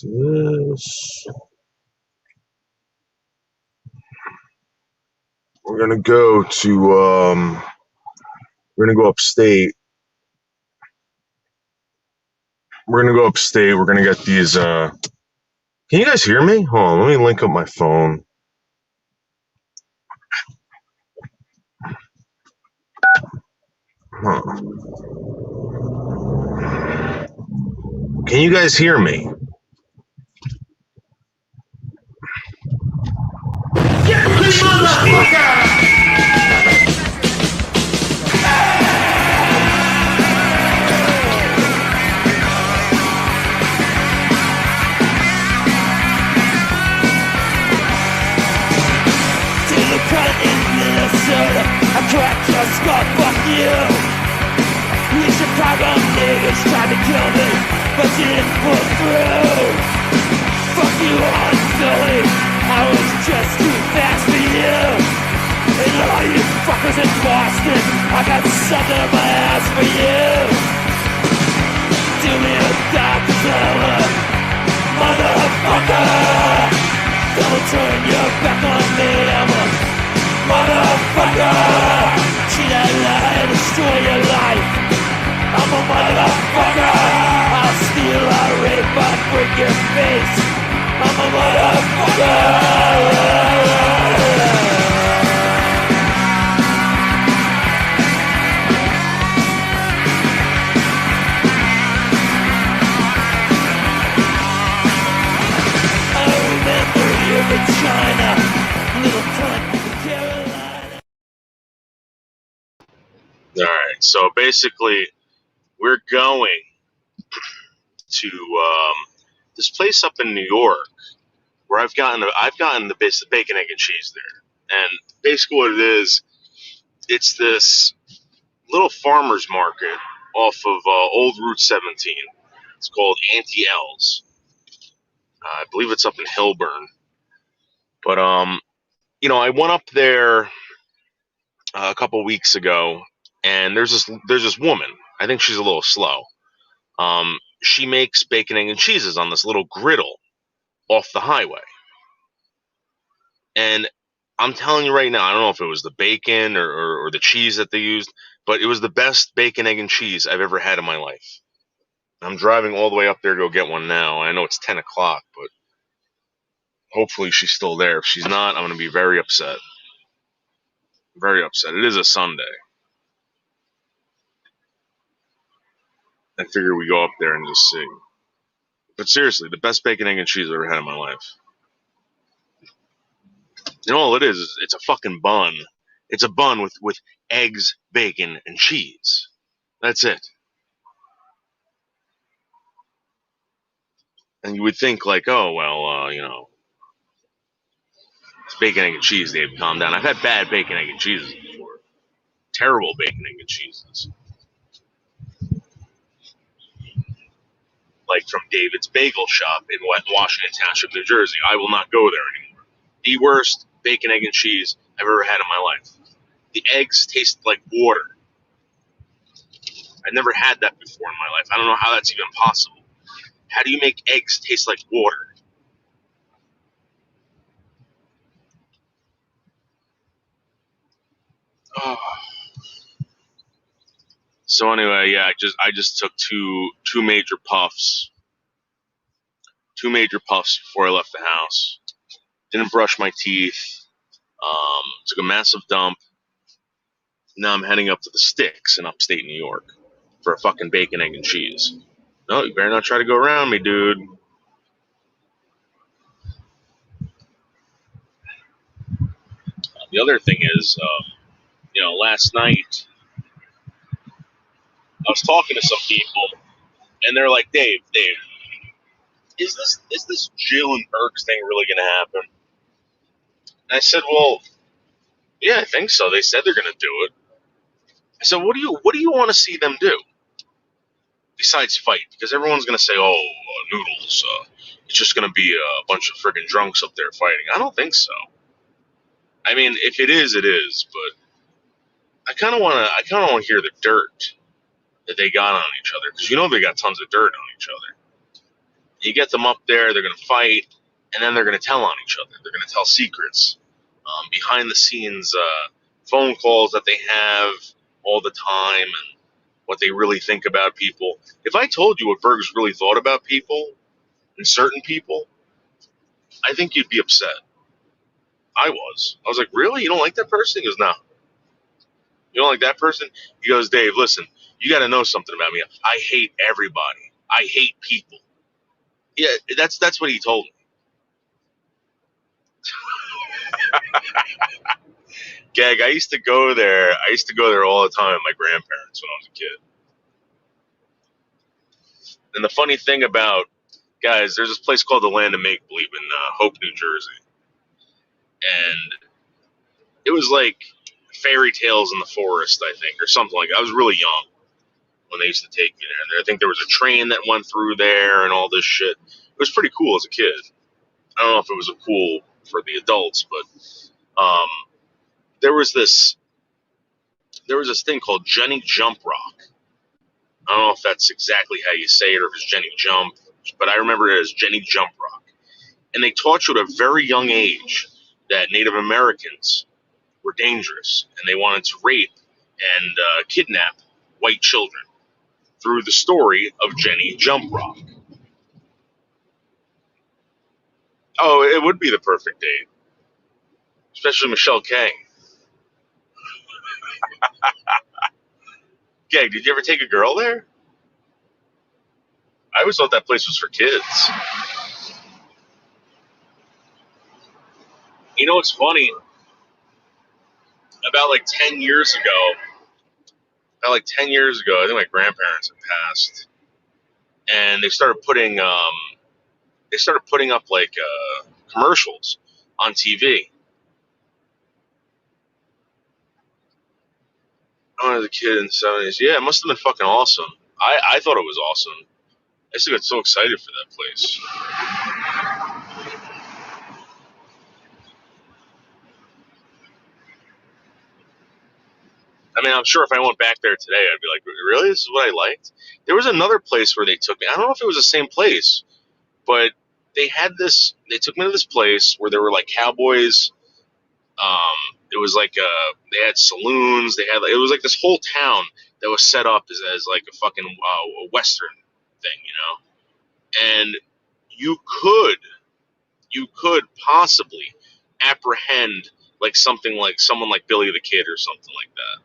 This. We're gonna go to we're gonna go upstate. We're gonna get these can you guys hear me? Hold on, let me link up my phone. Huh. Can you guys hear me? I cracked your skull, fuck you. These Chicago niggas tried to kill me, but you didn't pull through. Fuck you on Philly, I was just too fast for you. And all you fuckers in Boston, I got something up my ass for you. Do me a doctor, motherfucker. Don't turn your back on me, I'm a motherfucker! Cheat that lie and destroy your life. I'm a motherfucker! I'll steal, I'll rape, I'll break your face. I'm a motherfucker! I remember your vagina, little cunt. All right, so basically, we're going to this place up in New York where I've gotten the bacon, egg, and cheese there, and basically what it is, it's this little farmers market off of Old Route 17. It's called Auntie L's. I believe it's up in Hilburn, but I went up there a couple weeks ago, and there's this woman. I think she's a little slow. She makes bacon, egg, and cheeses on this little griddle off the highway. And I'm telling you right now, I don't know if it was the bacon or the cheese that they used, but it was the best bacon, egg, and cheese I've ever had in my life. I'm driving all the way up there to go get one now. I know it's 10 o'clock, but hopefully she's still there. If she's not, I'm going to be very upset. Very upset. It is a Sunday. I figure we go up there and just see. But seriously, the best bacon, egg, and cheese I've ever had in my life. You know, all it is it's a fucking bun. It's a bun with eggs, bacon, and cheese. That's it. And you would think like, oh, well, it's bacon, egg, and cheese, Dave, calm down. I've had bad bacon, egg, and cheeses before. Terrible bacon, egg, and cheeses. Like from David's Bagel Shop in Washington Township, New Jersey. I will not go there anymore. The worst bacon, egg, and cheese I've ever had in my life. The eggs taste like water. I've never had that before in my life. I don't know how that's even possible. How do you make eggs taste like water? Oh. So anyway, yeah, I just took two major puffs. 2 major puffs before I left the house. Didn't brush my teeth. Took a massive dump. Now I'm heading up to the Sticks in upstate New York for a fucking bacon, egg, and cheese. No, you better not try to go around me, dude. The other thing is, last night I was talking to some people, and they're like, Dave, is this Jalen Hurts thing really going to happen? And I said, well, yeah, I think so. They said they're going to do it. I said, what do you want to see them do besides fight? Because everyone's going to say, oh, noodles. It's just going to be a bunch of friggin' drunks up there fighting. I don't think so. I mean, if it is, it is. But I kind of want to hear the dirt that they got on each other, because you know they got tons of dirt on each other. You get them up there, they're going to fight, and then they're going to tell on each other. They're going to tell secrets, behind the scenes phone calls that they have all the time, and what they really think about people. If I told you what Berg's really thought about people and certain people, I think you'd be upset. I was like, really? You don't like that person? He goes, no. You don't like that person? He goes, Dave, listen, you got to know something about me. I hate everybody. I hate people. Yeah, that's what he told me. Gag, I used to go there. I used to go there all the time with my grandparents when I was a kid. And the funny thing about, guys, there's this place called the Land of Make Believe in Hope, New Jersey. And it was like fairy tales in the forest, I think, or something like that. I was really young when they used to take me there. I think there was a train that went through there and all this shit. It was pretty cool as a kid. I don't know if it was cool for the adults, but there was this thing called Jenny Jump Rock. I don't know if that's exactly how you say it or if it's Jenny Jump, but I remember it as Jenny Jump Rock. And they taught you at a very young age that Native Americans were dangerous and they wanted to rape and kidnap white children through the story of Jenny Jump Rock. Oh, it would be the perfect date, especially Michelle K. Gag, did you ever take a girl there? I always thought that place was for kids. You know what's funny? About like 10 years ago, I think my grandparents had passed, and they started putting up like commercials on TV. I was a kid in the 70s. Yeah, it must have been fucking awesome. I thought it was awesome. I used to get so excited for that place. I mean, I'm sure if I went back there today, I'd be like, really? This is what I liked? There was another place where they took me. I don't know if it was the same place, but they took me to this place where there were like cowboys. It was like they had saloons. It was like this whole town that was set up as like a fucking Western thing, you know? And you could possibly apprehend like something like someone like Billy the Kid or something like that.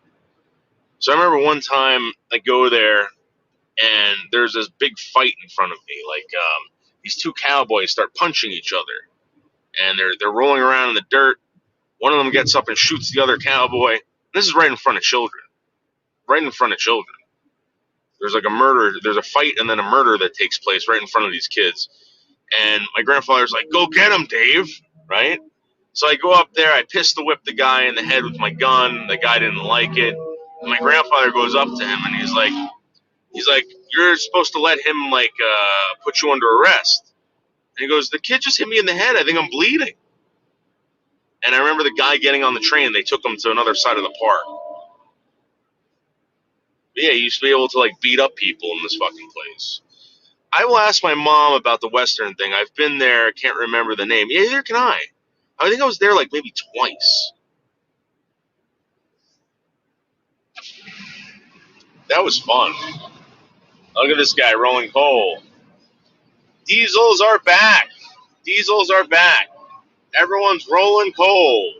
So I remember one time I go there and there's this big fight in front of me. Like these two cowboys start punching each other, and they're rolling around in the dirt. One of them gets up and shoots the other cowboy. This is right in front of children. Right in front of children. There's like a murder. There's a fight and then a murder that takes place right in front of these kids. And my grandfather's like, "Go get him, Dave!" Right? So I go up there. I pistol whip the guy in the head with my gun. The guy didn't like it. And my grandfather goes up to him and he's like, "You're supposed to let him like put you under arrest." And he goes, "The kid just hit me in the head. I think I'm bleeding." And I remember the guy getting on the train. They took him to another side of the park. But yeah, you used to be able to like beat up people in this fucking place. I will ask my mom about the Western thing. I've been there. Can't remember the name. Yeah, neither can I. I think I was there like maybe twice. That was fun. Look at this guy rolling coal. Diesels are back. Diesels are back. Everyone's rolling coal.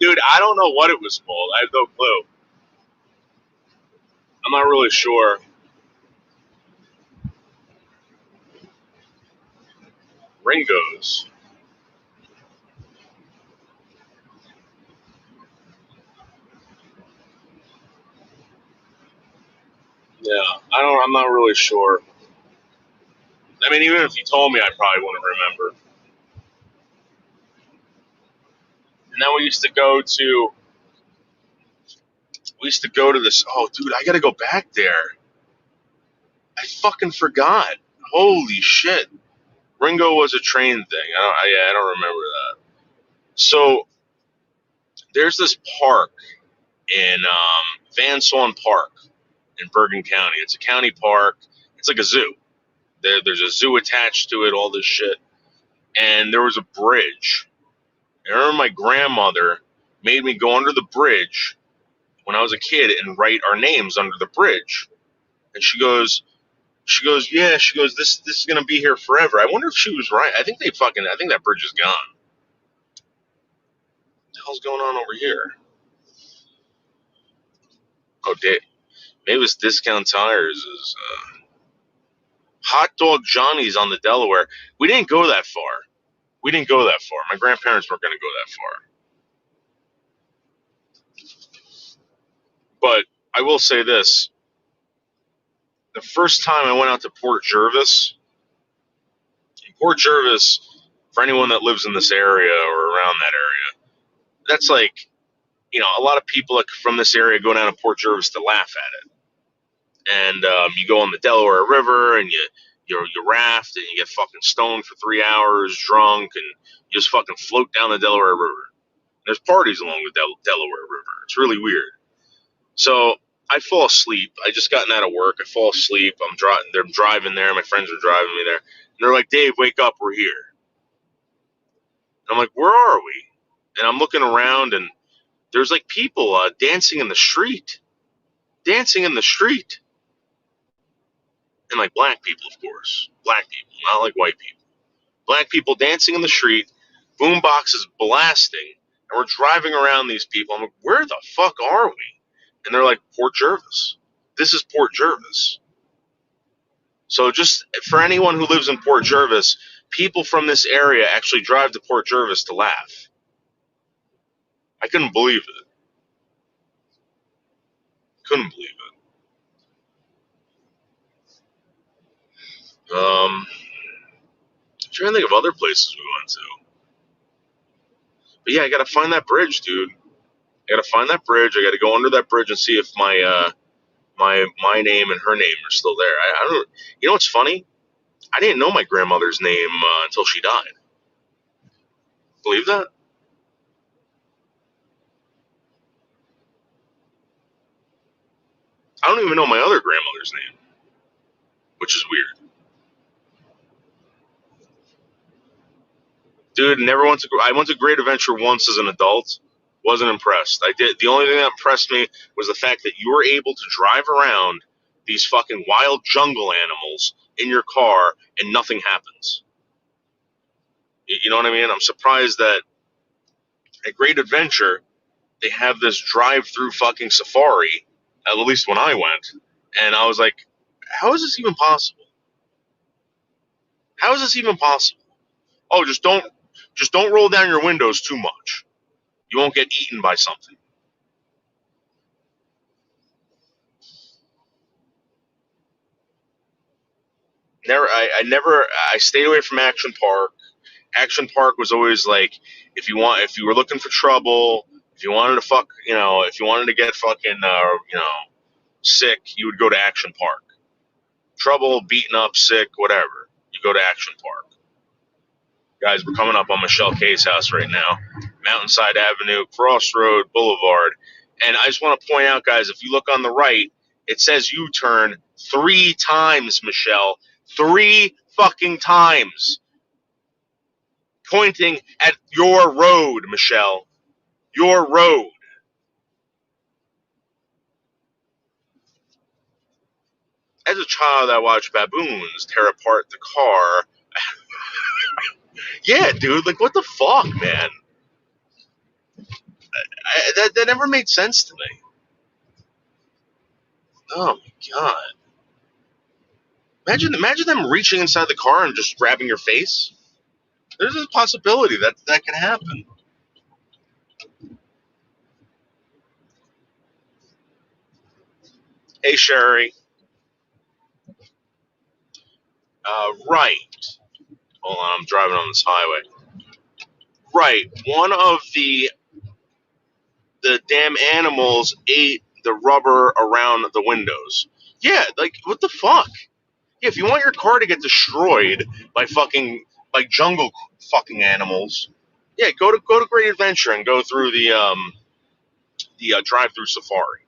Dude, I don't know what it was called. I have no clue. I'm not really sure. Ringo's. Yeah, I'm not really sure. I mean, even if you told me, I probably wouldn't remember. And then we used to go to this. Oh, dude, I gotta go back there. I fucking forgot. Holy shit. Ringo was a train thing. I don't remember that. So there's this park in Van Swan Park in Bergen County. It's a county park. It's like a zoo. There's a zoo attached to it, all this shit. And there was a bridge. I remember my grandmother made me go under the bridge when I was a kid and write our names under the bridge. And yeah, this is gonna be here forever. I wonder if she was right. I think that bridge is gone. What the hell's going on over here? Oh, maybe it was Discount Tires. Hot Dog Johnny's on the Delaware. We didn't go that far. My grandparents weren't going to go that far. But I will say this. The first time I went out to Port Jervis, for anyone that lives in this area or around that area, that's like, a lot of people from this area go down to Port Jervis to laugh at it. And you go on the Delaware River and you raft and you get fucking stoned for 3 hours, drunk, and you just fucking float down the Delaware River. There's parties along the Delaware River. It's really weird. So I fall asleep. I just gotten out of work. I fall asleep. They're driving there. My friends are driving me there. And they're like, Dave, wake up. We're here. And I'm like, where are we? And I'm looking around and there's like people dancing in the street. Dancing in the street. And like black people, of course. Black people, not like white people. Black people dancing in the street. Boom boxes blasting. And we're driving around these people. I'm like, where the fuck are we? And they're like, Port Jervis. This is Port Jervis. So just for anyone who lives in Port Jervis, people from this area actually drive to Port Jervis to laugh. I couldn't believe it. Couldn't believe it. I'm trying to think of other places we went to. But yeah, I gotta find that bridge, dude. I gotta find that bridge. I gotta go under that bridge and see if my name and her name are still there. I don't. You know what's funny? I didn't know my grandmother's name until she died. Believe that? I don't even know my other grandmother's name, which is weird. Dude, never went to. I went to Great Adventure once as an adult. Wasn't impressed. I did. The only thing that impressed me was the fact that you were able to drive around these fucking wild jungle animals in your car and nothing happens. You know what I mean? I'm surprised that at Great Adventure they have this drive-through fucking safari. At least when I went, and I was like, "How is this even possible? How is this even possible?" Oh, just don't roll down your windows too much. You won't get eaten by something. I stayed away from Action Park. Action Park was always like, if you were looking for trouble, if you wanted to if you wanted to get fucking, sick, you would go to Action Park. Trouble, beaten up, sick, whatever, you go to Action Park. Guys, we're coming up on Michelle K's house right now. Mountainside Avenue, Crossroad Boulevard. And I just want to point out, guys, if you look on the right, it says U-turn 3 times, Michelle. 3 fucking times. Pointing at your road, Michelle. Your road. As a child, I watched baboons tear apart the car. Yeah, dude, like, what the fuck, man? That never made sense to me. Oh, my God. Imagine them reaching inside the car and just grabbing your face. There's a possibility that can happen. Hey, Sherry. Right. Hold on, I'm driving on this highway. Right. One of the damn animals ate the rubber around the windows. Yeah, like what the fuck? Yeah, if you want your car to get destroyed by jungle fucking animals, yeah, go to Great Adventure and go through the drive-through safari.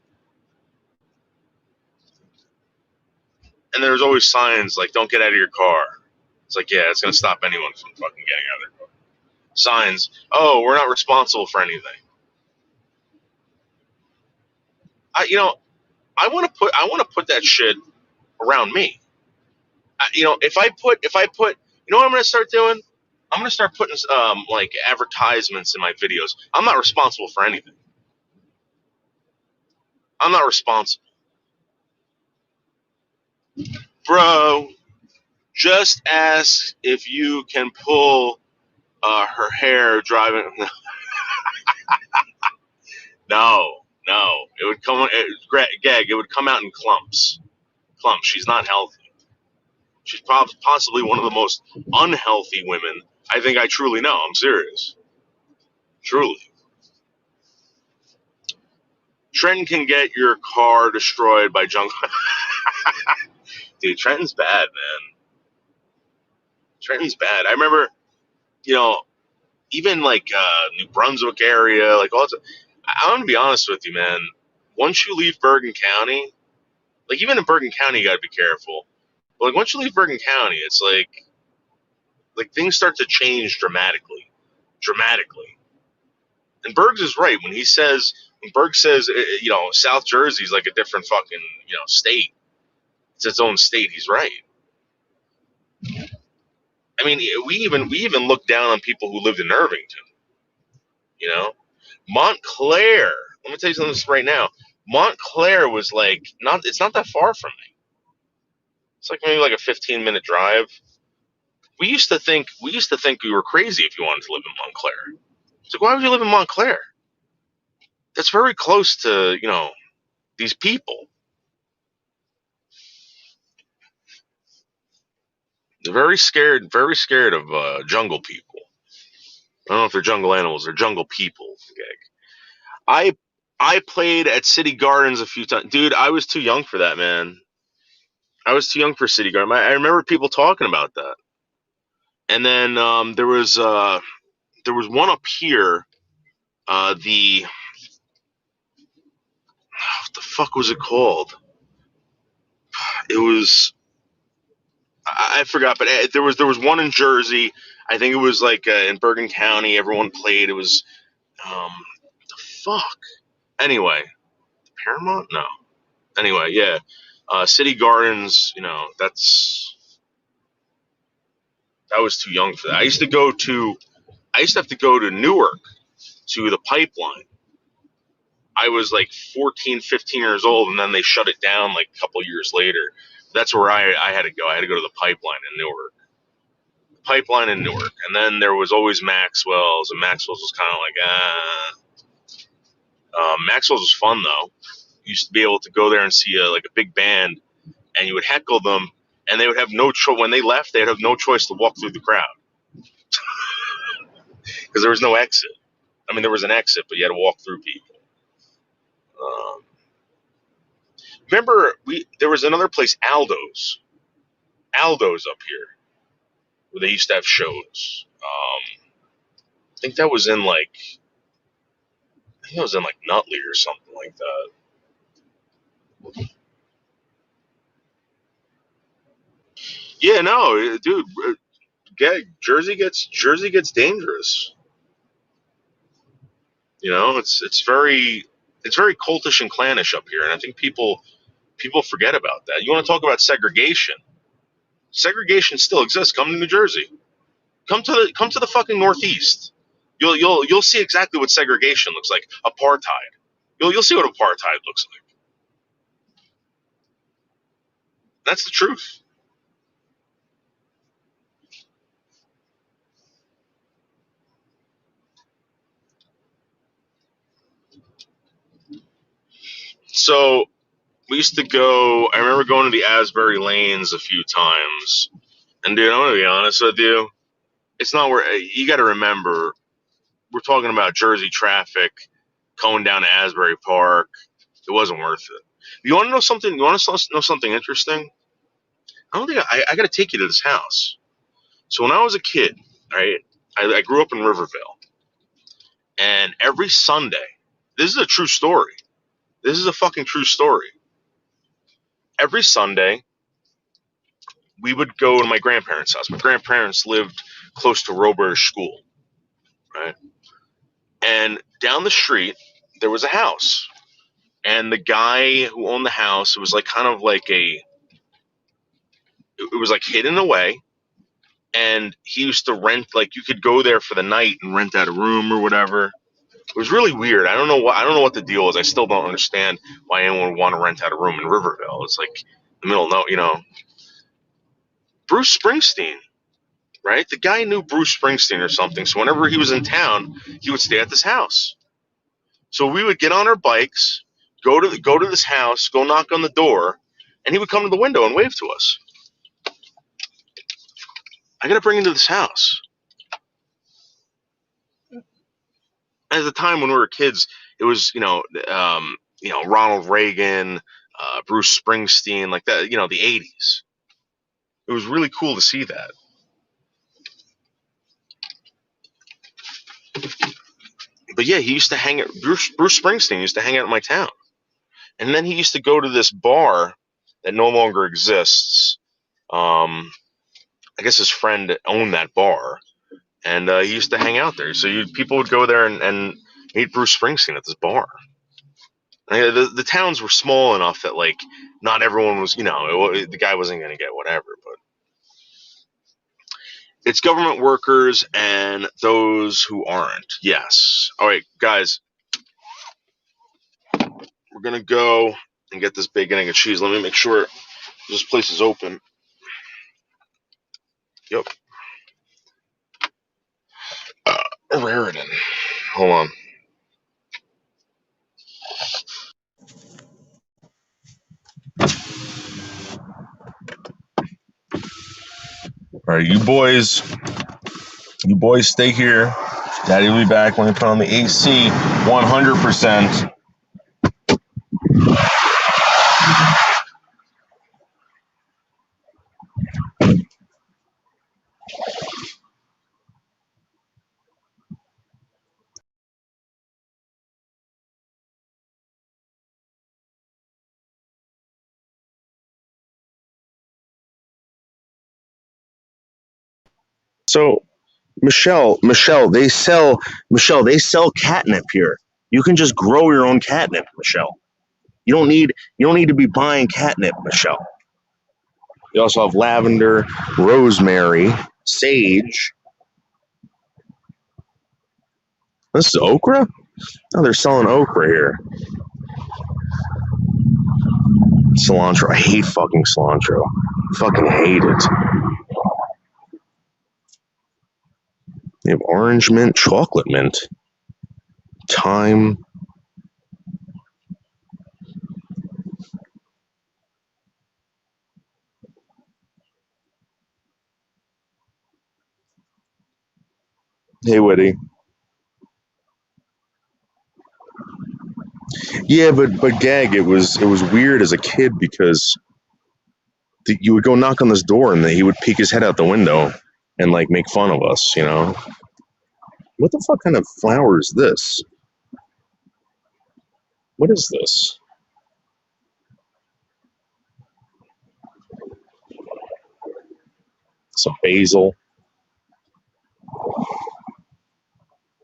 And there's always signs like "Don't get out of your car." It's like, yeah, it's gonna stop anyone from fucking getting out of their car. Signs, oh, we're not responsible for anything. I, you know, I want to put that shit around me. You know what I'm gonna start doing? I'm gonna start putting like advertisements in my videos. I'm not responsible for anything. I'm not responsible, bro. Just ask if you can pull her hair driving. No, no, it would come. Gag. It would come out in clumps. Clumps. She's not healthy. She's possibly one of the most unhealthy women I think I truly know. I'm serious. Truly. Trenton can get your car destroyed by junk. Dude, Trenton's bad, man. Trenton's bad. I remember, you know, even like New Brunswick area, like all that. I'm gonna be honest with you, man. Once you leave Bergen County, like even in Bergen County, you gotta be careful. But like once you leave Bergen County, it's like things start to change dramatically, dramatically. And Bergs is right when Berg says, South Jersey's like a different fucking state. It's its own state. He's right. I mean, we even look down on people who lived in Irvington. You know, Montclair. Let me tell you something right now. Montclair was like not. It's not that far from me. It's like maybe like a 15-minute drive. We used to think we were crazy if you wanted to live in Montclair. It's like, why would you live in Montclair? That's very close to these people. They're very scared of jungle people. I don't know if they're jungle animals. They're jungle people. I I played at City Gardens a few times. Dude, I was too young for that, man. I was too young for City Garden. I remember people talking about that. And then there was one up here. What the fuck was it called? It was I forgot, but there was one in Jersey. I think it was like in Bergen County. Everyone played. It was the fuck. Anyway, Paramount? No. Anyway, yeah. City Gardens. I was too young for that. I used to have to go to Newark to the Pipeline. I was like 14, 15 years old, and then they shut it down like a couple years later. That's where I had to go. I had to go to the Pipeline in Newark. Pipeline in Newark. And then there was always Maxwell's, and Maxwell's was kind of like, Maxwell's was fun, though. You used to be able to go there and see like a big band, and you would heckle them, and they would have no choice. When they left, they'd have no choice to walk through the crowd because there was no exit. I mean, there was an exit, but you had to walk through people. Um, Remember, there was another place, Aldo's. Aldo's up here, where they used to have shows. I think that was in Nutley or something like that. Yeah, no, dude, Jersey gets dangerous. It's very cultish and clannish up here, and I think people forget about that. You want to talk about segregation? Segregation still exists. Come to New Jersey. Come to the fucking Northeast. You'll see exactly what segregation looks like. Apartheid. You'll see what apartheid looks like. That's the truth. So we used to go. I remember going to the Asbury Lanes a few times, And dude, I'm gonna be honest with you. It's not where you got to remember. We're talking about Jersey traffic going down to Asbury Park. It wasn't worth it. You want to know something? You want to know something interesting? I don't think I got to take you to this house. So when I was a kid, right, I grew up in Rivervale, and every Sunday, this is a true story. This is a fucking true story. Every Sunday, we would go to my grandparents' house. My grandparents lived close to Roberge School, right? And down the street, there was a house. And the guy who owned the house, it was like kind of like it was like hidden away. And he used to rent, like you could go there for the night and rent out a room or whatever. It was really weird. I don't know what the deal is. I still don't understand why anyone would want to rent out a room in Rivervale. It's like the middle of no. Bruce Springsteen, right? The guy knew Bruce Springsteen or something. So whenever he was in town, he would stay at this house. So we would get on our bikes, go to this house, go knock on the door, and he would come to the window and wave to us. I got to bring him to this house. At the time when we were kids, it was Ronald Reagan, Bruce Springsteen, like that. The 80s. It was really cool to see that. But yeah, he used to hang at Bruce Springsteen used to hang out in my town, and then he used to go to this bar that no longer exists. I guess his friend owned that bar, and he used to hang out there. So people would go there and meet Bruce Springsteen at this bar. And the towns were small enough that like not everyone was, the guy wasn't going to get whatever, but it's government workers and those who aren't. Yes. All right, guys, we're going to go and get this bacon, egg, and cheese. Let me make sure this place is open. Yep. Raritan. Hold on. All right, you boys stay here. Daddy will be back when we put on the AC 100%. So, Michelle, they sell catnip here. You can just grow your own catnip, Michelle. You don't need to be buying catnip, Michelle. You also have lavender, rosemary, sage. This is okra? Oh, they're selling okra here. Cilantro. I hate fucking cilantro. I fucking hate it. They have orange mint, chocolate mint, thyme. Hey, Whitty. Yeah, but Gag, it was weird as a kid because you would go knock on this door and he would peek his head out the window and like make fun of us, What the fuck kind of flower is this? What is this? Some basil.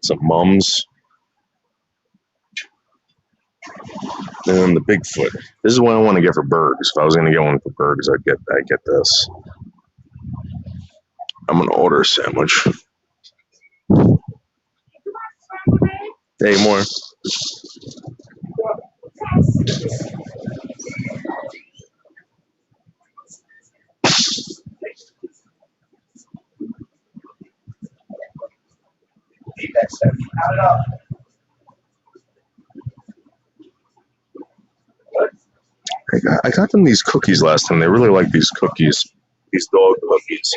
Some mums. And the Bigfoot. This is what I want to get for Bergs. If I was going to get one for Bergs, I'd get this. I'm going to order a sandwich. Hey, more. I got them these cookies last time. They really like these cookies. these dog cookies.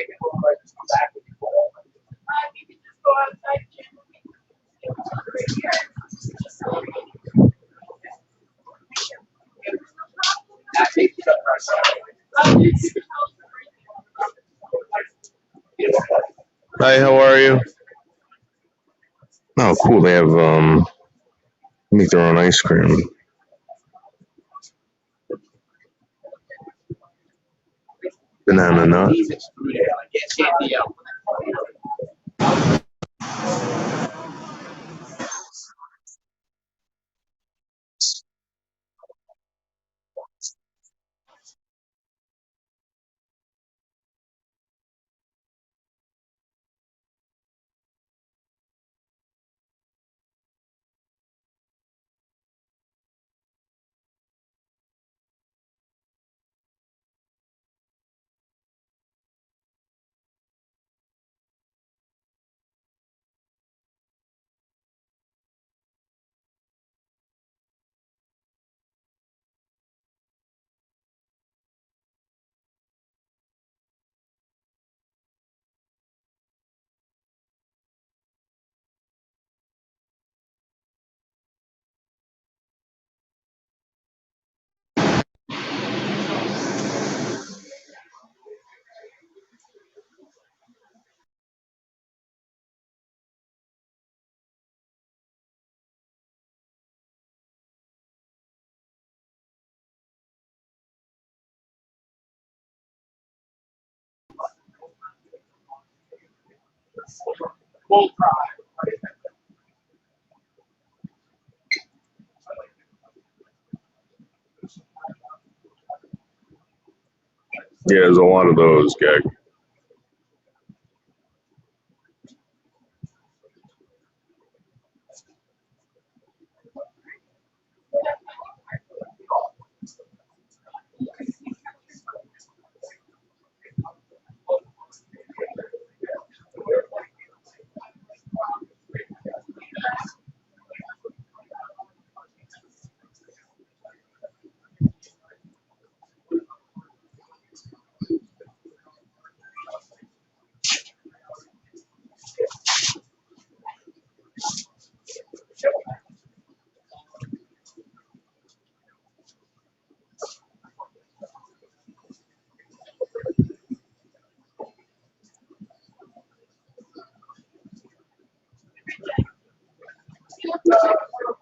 Hi, how are you? Oh, cool. They have make their own ice cream. Banana nut. Yeah, there's a lot of those, Gag.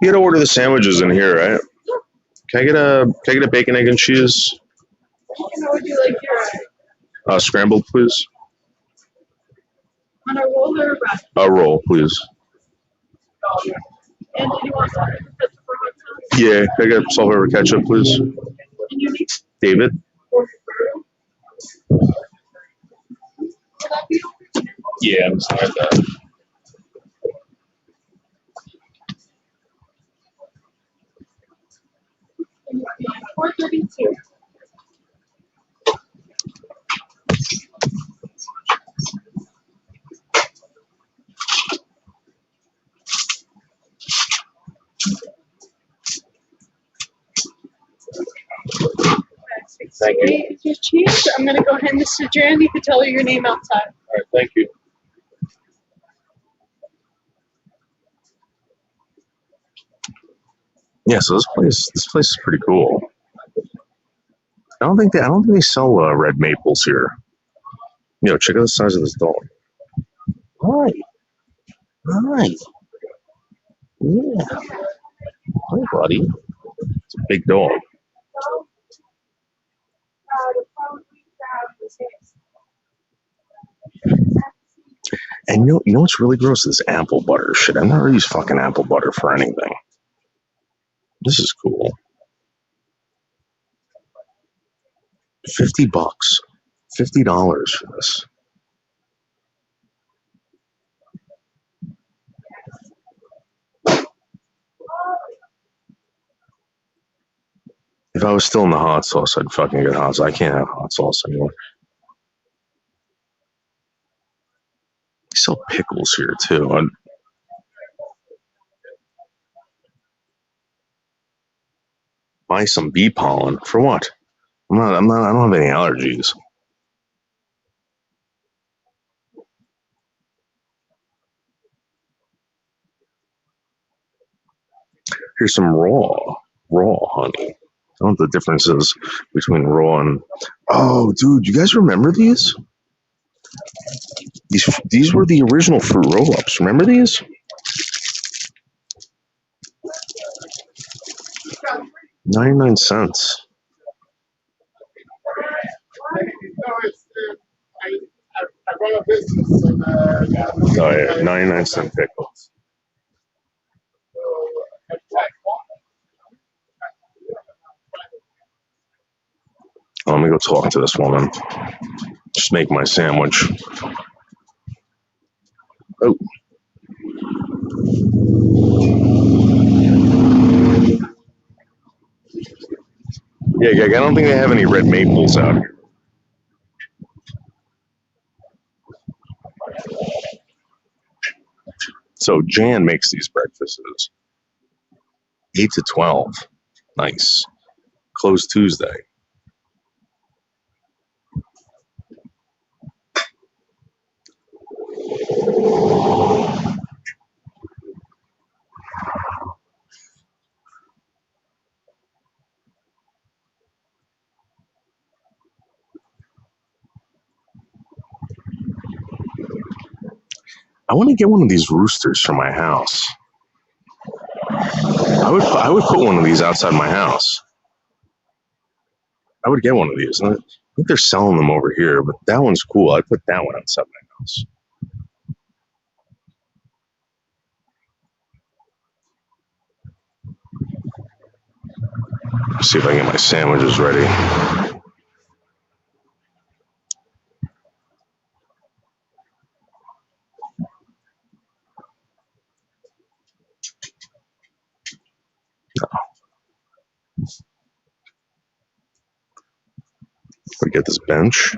You gotta order the sandwiches in here, right? Can I get a bacon, egg, and cheese? How would you like your Scrambled, please. on a roll or a wrap? A roll, please. And do you want some ketchup or hot sauce? Yeah, can I get salt, pepper, ketchup, please? And you need David? pork Will that be okay? Yeah, I'm sorry about that. 432. Thank you. Is your cheese? I'm gonna go ahead, Mr. Jan. You can tell her your name outside. All right, thank you. Yeah, so this place is pretty cool. I don't think they sell red maples here. Check out the size of this dog. Hi. Hi. Yeah. Hi, buddy. It's a big dog. And you know what's really gross? This apple butter shit. I've never used fucking apple butter for anything. This is cool. $50. $50 for this. If I was still in the hot sauce, I'd fucking get hot sauce. I can't have hot sauce anymore. They sell pickles here too. Buy some bee pollen for what? I don't have any allergies. Here's some raw honey. I don't know what the difference is between raw and... Oh, dude, you guys remember these? These were the original fruit roll-ups. Remember these? $0.99. I run a business and Oh yeah, 99-cent pickles. Oh, let me go talk to this woman. Just make my sandwich. Oh. Yeah, I don't think they have any red maples out here. So Jan makes these breakfasts. 8 to 12. Nice. Closed Tuesday. I want to get one of these roosters for my house. I would put one of these outside my house. I would get one of these. I think they're selling them over here, but that one's cool. I'd put that one outside my house. See if I can get my sandwiches ready. We get this bench.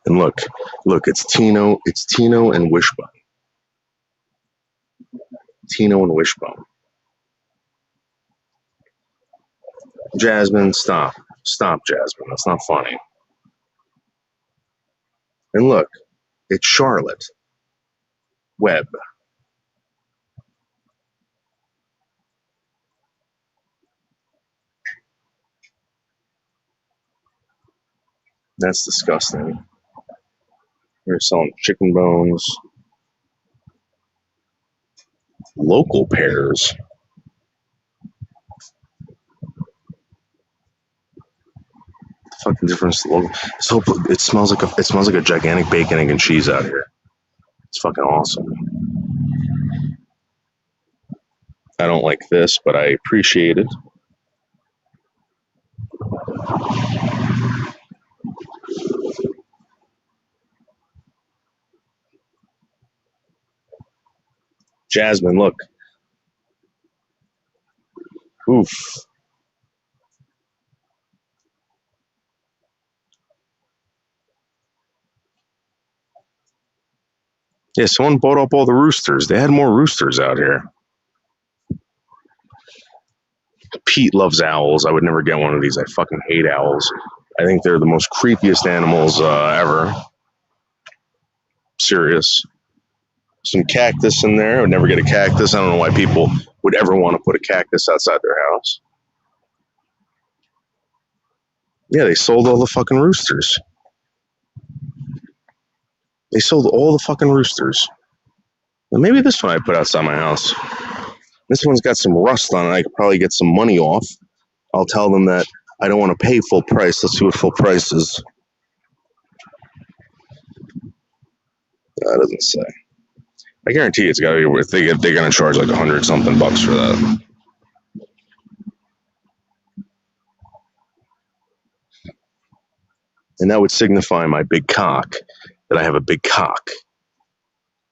And look, it's Tino and Wishbone. Tino and Wishbone. Jasmine, stop. Stop, Jasmine. That's not funny. And look, it's Charlotte Webb. That's disgusting. They're selling chicken bones. Local pears. The fucking difference. So it smells like a gigantic bacon, egg, and cheese out here. It's fucking awesome. I don't like this, but I appreciate it. Jasmine, look. Oof. Yeah, someone bought up all the roosters. They had more roosters out here. Pete loves owls. I would never get one of these. I fucking hate owls. I think they're the most creepiest animals ever. Serious. Some cactus in there. I would never get a cactus. I don't know why people would ever want to put a cactus outside their house. Yeah, they sold all the fucking roosters. They sold all the fucking roosters. Well, maybe this one I put outside my house. This one's got some rust on it. I could probably get some money off. I'll tell them that I don't want to pay full price. Let's see what full price is. That doesn't say. I guarantee it's got to be worth. They're going to charge like $100-something for that. And that would signify my big cock, that I have a big cock.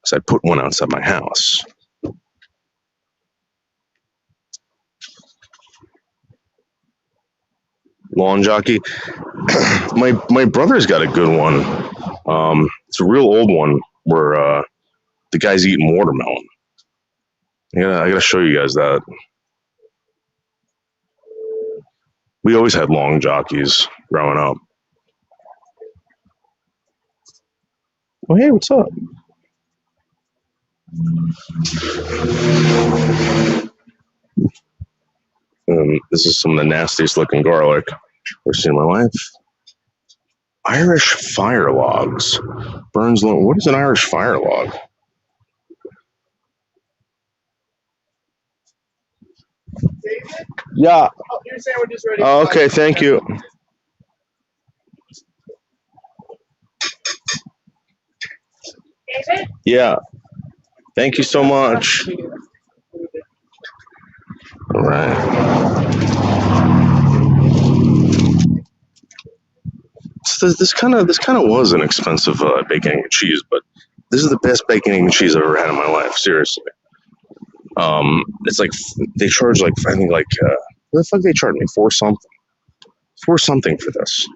So I put one outside my house. Lawn jockey. my brother's got a good one. It's a real old one where the guy's eating watermelon. Yeah, I gotta show you guys that. We always had long jockeys growing up. Oh, hey, what's up? This is some of the nastiest looking garlic I've seen in my life. Irish fire logs. Burns. What is an Irish fire log? Yeah. Oh, your sandwich is ready. Oh, okay, thank you. David? Yeah. Thank you so much. All right. So this kind of was an expensive bacon egg and cheese, but this is the best bacon egg and cheese I've ever had in my life. Seriously. It's like they charge like I think like what the fuck they charge me for something for this.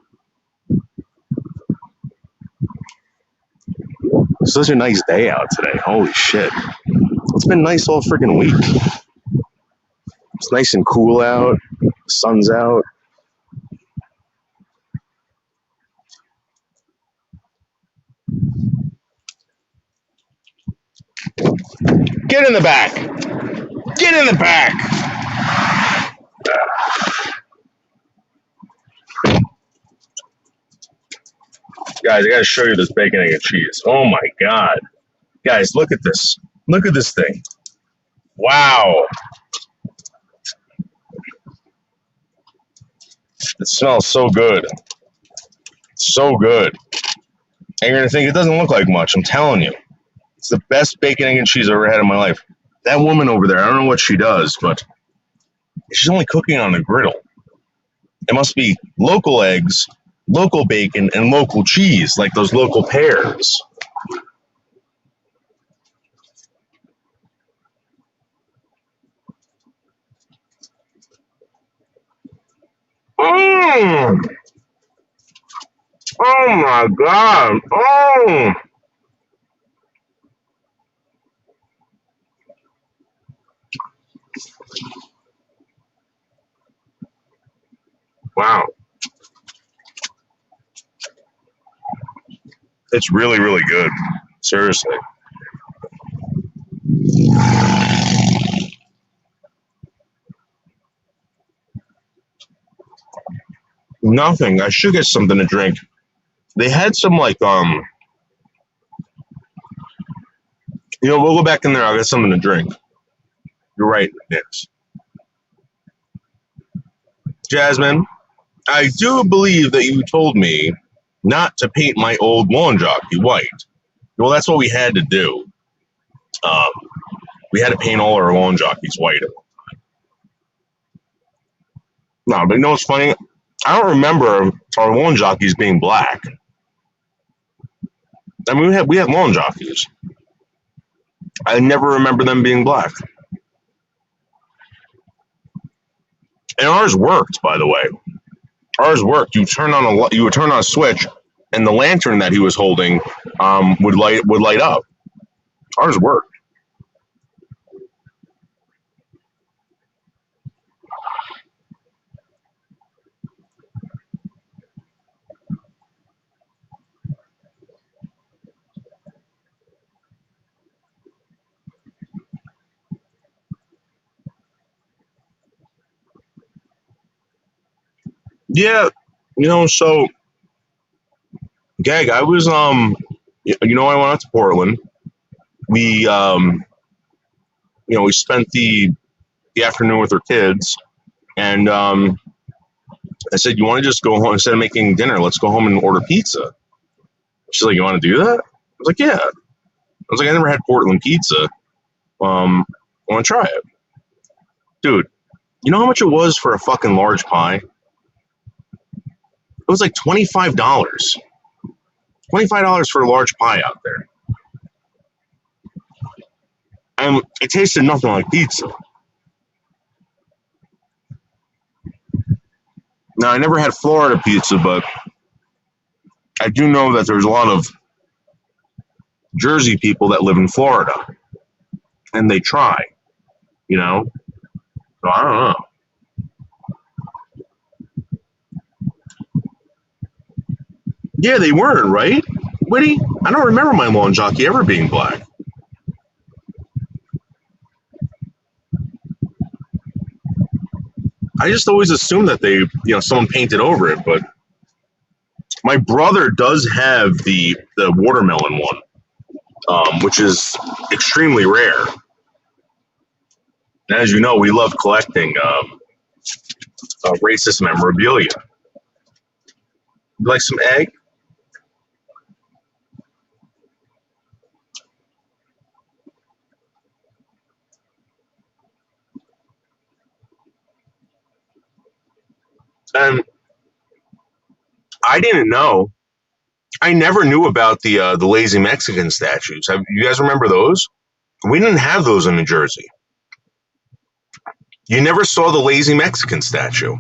It's such a nice day out today. Holy shit! It's been nice all freaking week. It's nice and cool out. The sun's out. Get in the back. Get in the back. Guys, I gotta show you this bacon, egg, and cheese. Oh my god. Guys, look at this. Look at this thing. Wow. It smells so good. So good. And you're gonna think it doesn't look like much. I'm telling you. It's the best bacon, egg, and cheese I've ever had in my life. That woman over there, I don't know what she does, but she's only cooking on a griddle. It must be local eggs, local bacon, and local cheese, like those local pears. Oh my god. Oh. Wow. It's really, really good. Seriously. Nothing. I should get something to drink. They had some like we'll go back in there. I'll get something to drink. You're right, Nix. Jasmine, I do believe that you told me not to paint my old lawn jockey white. Well, that's what we had to do. We had to paint all our lawn jockeys white. No, but you know what's funny? I don't remember our lawn jockeys being black. I mean, we had lawn jockeys. I never remember them being black. And ours worked, by the way. Ours worked. You would turn on a switch, and the lantern that he was holding would light up. Ours worked. Yeah, so Gag, I was I went out to Portland. We we spent the afternoon with our kids, and I said, "You want to just go home instead of making dinner? Let's go home and order pizza." She's like, "You want to do that?" I was like, "Yeah." I was like, "I never had Portland pizza. I want to try it." Dude, you know how much it was for a fucking large pie? It was like $25. $25 for a large pie out there. And it tasted nothing like pizza. Now, I never had Florida pizza, but I do know that there's a lot of Jersey people that live in Florida. And they try, So I don't know. Yeah, they weren't, right? Witty? I don't remember my lawn jockey ever being black. I just always assumed that someone painted over it, but my brother does have the watermelon one, which is extremely rare. And as you know, we love collecting racist memorabilia. You like some egg? And I didn't know. I never knew about the lazy Mexican statues. You guys remember those? We didn't have those in New Jersey. You never saw the lazy Mexican statue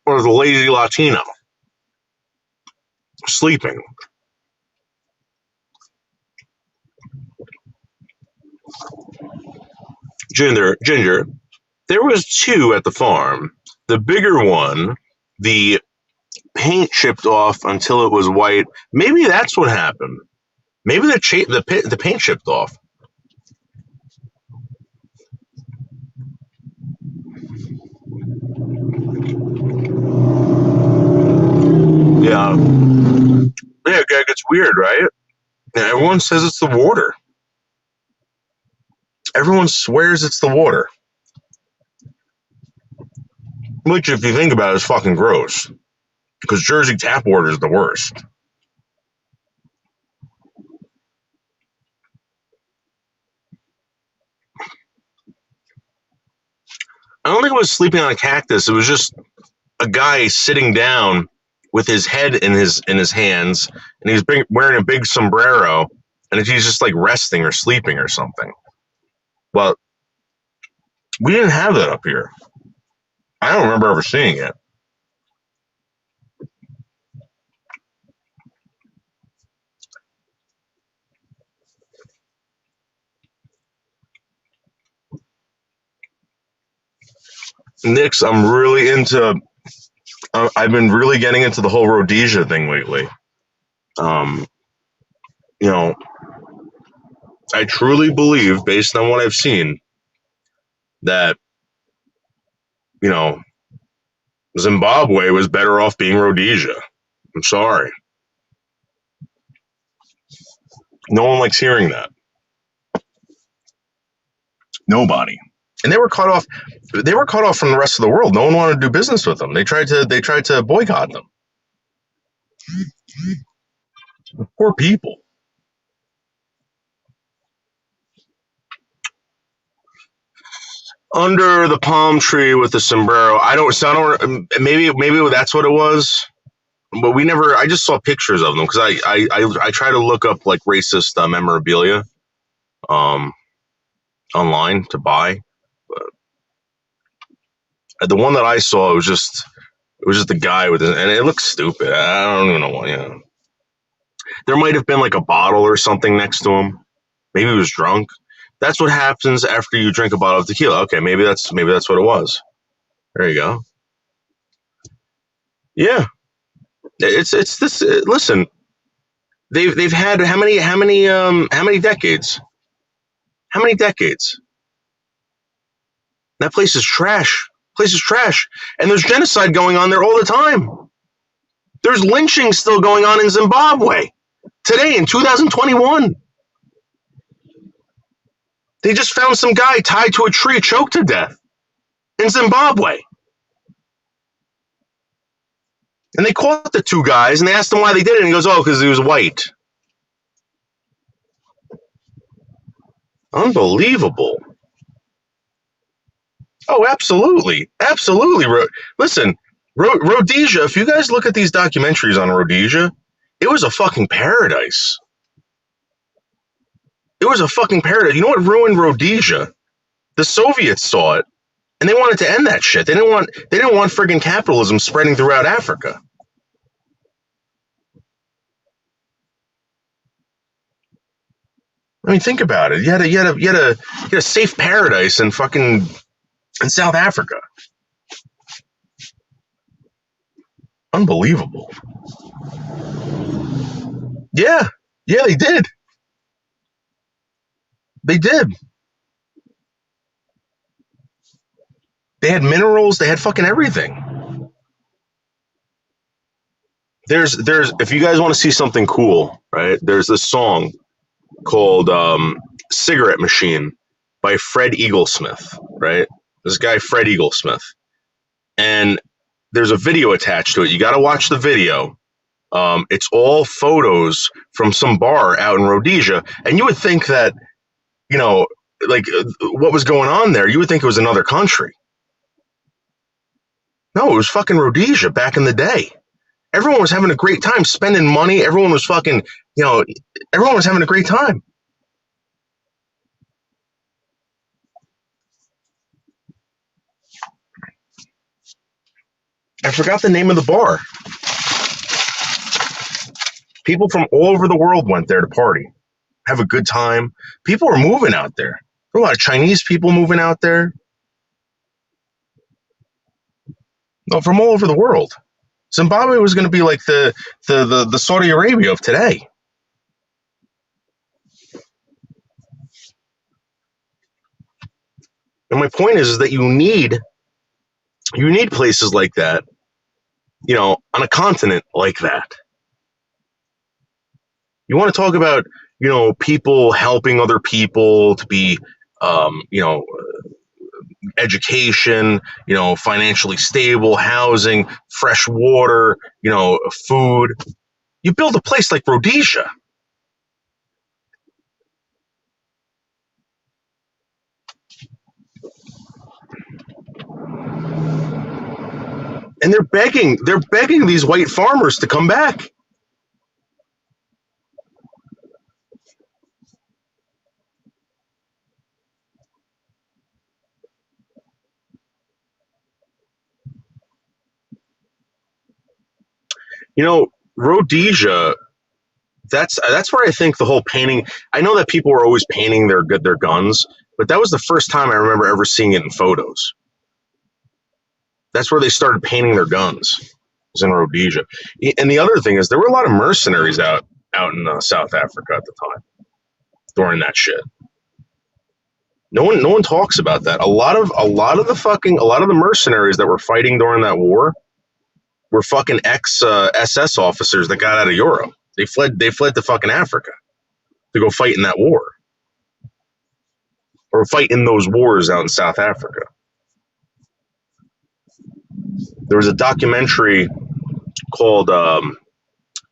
or the lazy Latino sleeping. Ginger, there was two at the farm. The bigger one, the paint chipped off until it was white. Maybe that's what happened. Maybe the paint chipped off. Yeah. Yeah, Greg, it's weird, right? And everyone says it's the water. Everyone swears it's the water. Which, if you think about it, is fucking gross. Because Jersey tap water is the worst. I don't think it was sleeping on a cactus. It was just a guy sitting down with his head in his hands, and he's wearing a big sombrero, and he's just like resting or sleeping or something. Well, we didn't have that up here. I don't remember ever seeing it. Nix, I'm really into. I've been really getting into the whole Rhodesia thing lately. I truly believe, based on what I've seen, that Zimbabwe was better off being Rhodesia. I'm sorry. No one likes hearing that. Nobody. And they were cut off. They were cut off from the rest of the world. No one wanted to do business with them. They tried to boycott them. Poor people. Under the palm tree with the sombrero. Maybe that's what it was. But I just saw pictures of them because I try to look up like racist memorabilia online to buy. But the one that I saw, it was just the guy with it, and it looks stupid. I don't even know why. There might have been like a bottle or something next to him. Maybe he was drunk. That's what happens after you drink a bottle of tequila. Okay, maybe that's what it was. There you go. Yeah, it's this. Listen, they've had how many decades? How many decades? That place is trash. And there's genocide going on there all the time. There's lynching still going on in Zimbabwe today in 2021. They just found some guy tied to a tree, choked to death in Zimbabwe. And they caught the two guys, and they asked him why they did it, and he goes, because he was white. Unbelievable. Oh, absolutely. Listen, Rhodesia, if you guys look at these documentaries on Rhodesia, it was a fucking paradise. It was a fucking paradise. You know what ruined Rhodesia? The Soviets saw it, and they wanted to end that shit. They didn't want friggin' capitalism spreading throughout Africa. I mean, think about it. You had a safe paradise in fucking in South Africa. Unbelievable. Yeah, they did. They did. They had minerals. They had fucking everything. There's if you guys want to see something cool, right? There's this song called "Cigarette Machine" by Fred Eaglesmith, right? This guy Fred Eaglesmith, and there's a video attached to it. You got to watch the video. It's all photos from some bar out in Rhodesia, and you would think that, you know, like what was going on there, you would think it was another country. No, it was fucking Rhodesia back in the day. Everyone was having a great time spending money. Everyone was fucking, everyone was having a great time. I forgot the name of the bar. People from all over the world went there to party, have a good time. People were moving out there. There were a lot of Chinese people moving out there. No, from all over the world. Zimbabwe was going to be like the Saudi Arabia of today. And my point is that you need places like that, on a continent like that. You want to talk about, people helping other people to be, education, financially stable, housing, fresh water, food. You build a place like Rhodesia. And they're begging these white farmers to come back. Rhodesia, that's where I think the whole painting, I know that people were always painting their guns, but that was the first time I remember ever seeing it in photos. That's where they started painting their guns, was in Rhodesia. And the other thing is, there were a lot of mercenaries out in South Africa at the time during that shit. No one talks about that. A lot of the mercenaries that were fighting during that war were fucking ex-SS officers that got out of Europe. They fled to fucking Africa to go fight in that war, or fight in those wars out in South Africa. There was a documentary called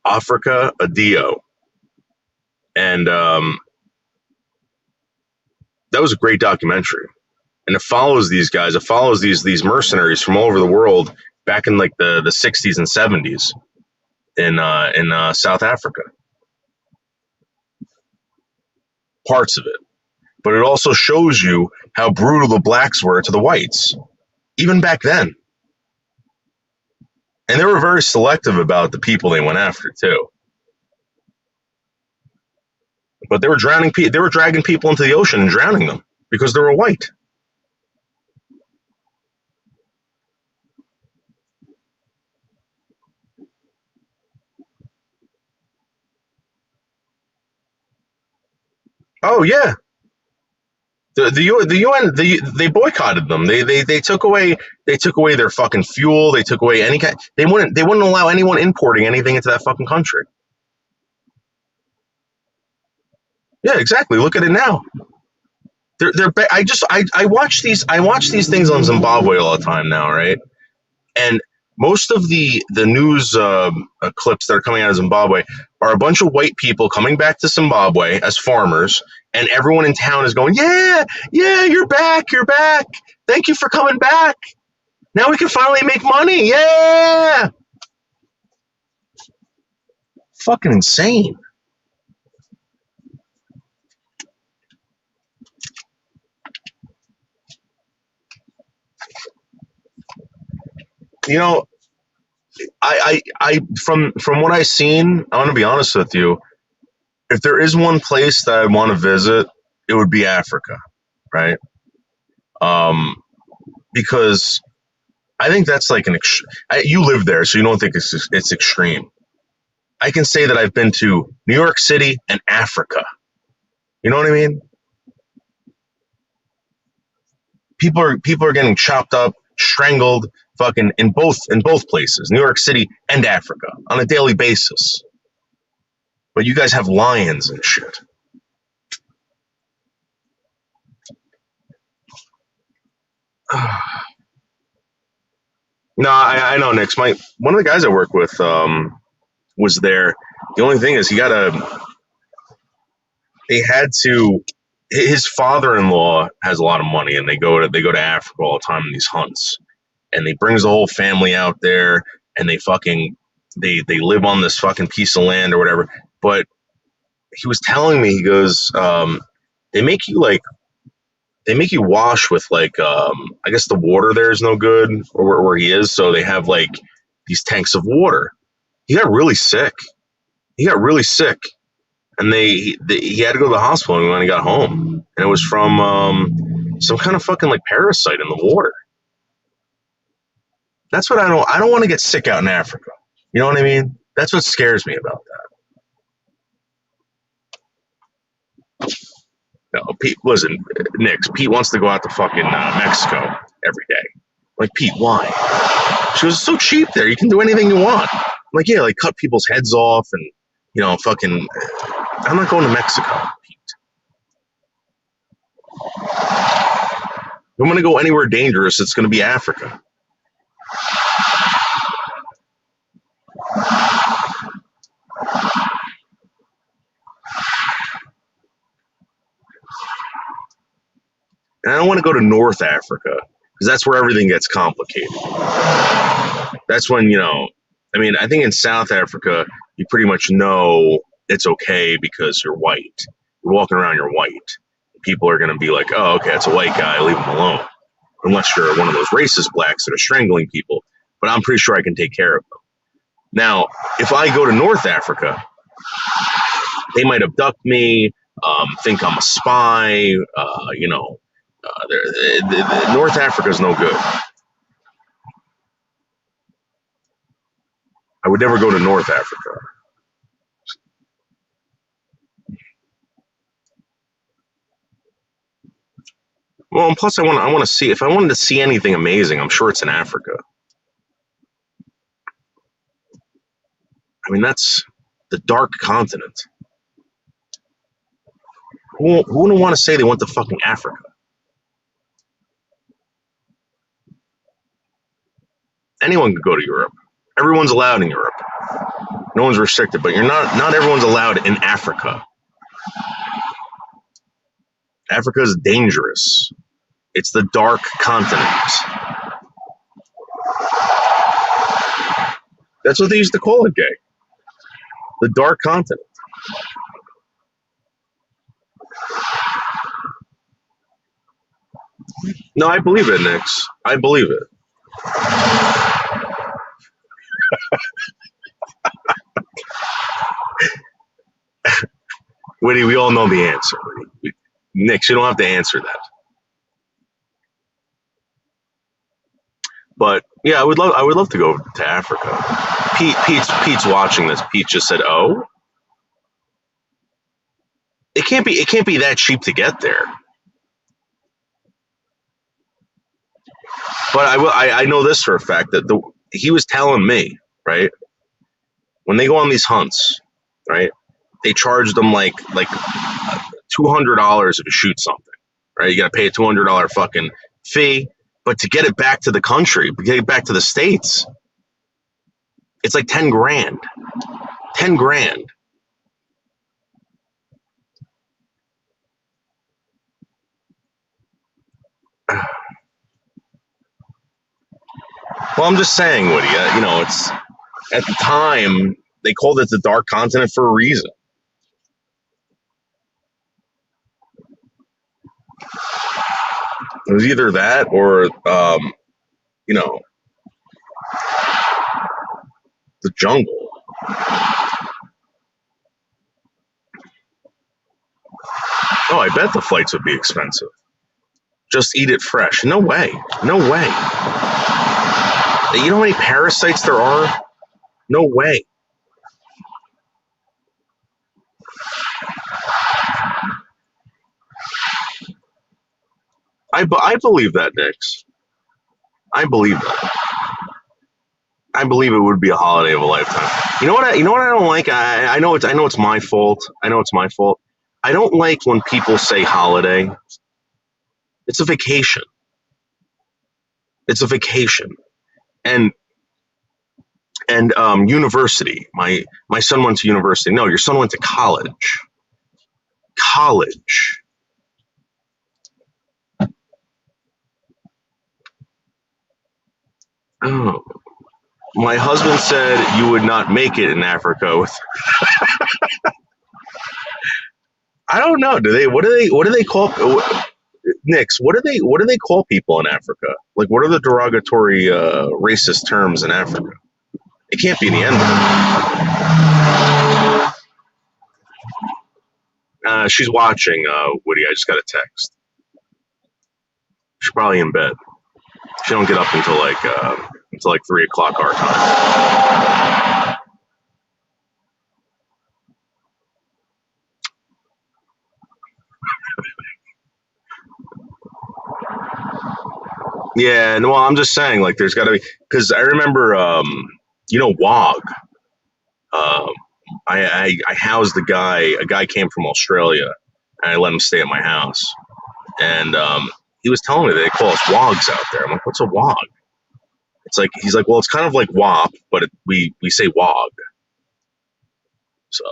Africa a Dio, and that was a great documentary. And it follows these guys. It follows these mercenaries from all over the world back in like the 60s and 70s in South Africa. Parts of it. But it also shows you how brutal the blacks were to the whites, even back then. And they were very selective about the people they went after too. But they were dragging people into the ocean and drowning them because they were white. Oh yeah, the UN they boycotted them. They took away their fucking fuel. They took away any kind. They wouldn't allow anyone importing anything into that fucking country. Yeah, exactly. Look at it now. I watch these things on Zimbabwe all the time now, right? And most of the news clips that are coming out of Zimbabwe are a bunch of white people coming back to Zimbabwe as farmers, and everyone in town is going, yeah, you're back. Thank you for coming back. Now we can finally make money. Yeah. Fucking insane. I from what I've seen, I want to be honest with you. If there is one place that I want to visit, it would be Africa, right? Because I think that's like you live there, so you don't think it's extreme. I can say that I've been to New York City and Africa. You know what I mean? People are getting chopped up, strangled, fucking in both places, New York City and Africa, on a daily basis. But you guys have lions and shit. No, I know, Nick. One of the guys I work with was there. The only thing is his father-in-law has a lot of money, and they go to Africa all the time in these hunts, and he brings the whole family out there, and they live on this fucking piece of land or whatever. But he was telling me, he goes, they make you wash with I guess the water there is no good, or where he is, so they have like these tanks of water. He got really sick, and he had to go to the hospital when he got home, and it was from some kind of fucking like parasite in the water. That's what I don't want to get sick out in Africa. You know what I mean? That's what scares me about that. No, Pete, listen, Nix, Pete wants to go out to fucking Mexico every day. Like, Pete, why? She goes, it's so cheap there. You can do anything you want. I'm like, yeah, like cut people's heads off and, fucking, I'm not going to Mexico, Pete. If I'm going to go anywhere dangerous, it's going to be Africa. And I don't want to go to North Africa because that's where everything gets complicated. That's when, I think in South Africa, you pretty much know it's okay because you're white. You're walking around, you're white. People are going to be like, oh, okay, it's a white guy, leave him alone. Unless you're one of those racist blacks that are strangling people. But I'm pretty sure I can take care of them. Now, if I go to North Africa, they might abduct me, think I'm a spy, North Africa's no good. I would never go to North Africa. Well, and plus I want to see, if I wanted to see anything amazing, I'm sure it's in Africa. I mean, that's the dark continent. Who wouldn't want to say they went to fucking Africa? Anyone could go to Europe. Everyone's allowed in Europe. No one's restricted, but not everyone's allowed in Africa. Africa is dangerous. It's the dark continent. That's what they used to call it, gay. The dark continent. No, I believe it, Nix. I believe it. Witty, we all know the answer. Nix, you don't have to answer that. But yeah, I would love to go to Africa. Pete's watching this. Pete just said, "Oh, it can't be that cheap to get there." But I know this for a fact that he was telling me, right, when they go on these hunts, right, they charge them like $200 if you shoot something, right? You got to pay a $200 fucking fee, but to get it back to the country, get it back to the States, it's like 10 grand. 10 grand. Well, I'm just saying, Woody, it's at the time they called it the dark continent for a reason. It was either that or, the jungle. Oh, I bet the flights would be expensive. Just eat it fresh. No way. No way. You know how many parasites there are? No way. I believe that, Nix. I believe that. I believe it would be a holiday of a lifetime. You know what I don't like? I know it's my fault. I know it's my fault. I don't like when people say holiday. It's a vacation. It's a vacation. And university. My son went to university. No, your son went to college. College. Oh. My husband said you would not make it in Africa with I don't know. What do they call Nix, what do they call people in Africa? Like, what are the derogatory racist terms in Africa? It can't be the N-word. She's watching, Woody. I just got a text. She's probably in bed. She don't get up until like 3 o'clock our time. Yeah, no, I'm just saying, like, there's got to be, because I remember, WOG. I housed a guy came from Australia, and I let him stay at my house, and he was telling me they call us WOGs out there. I'm like, what's a WOG? It's like, he's like, well, it's kind of like WAP, but we say WOG. So.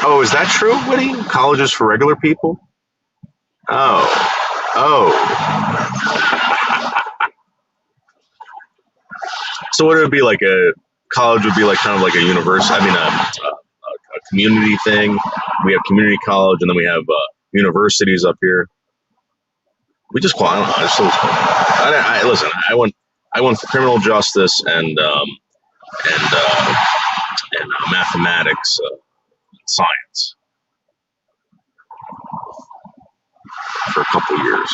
Oh, is that true, Woody? Colleges for regular people? Oh. So what would it be like? A college would be like kind of like a university. I mean, a community thing. We have community college, and then we have universities up here. We just call. I don't know. Listen. I went for criminal justice and mathematics. Science for a couple of years.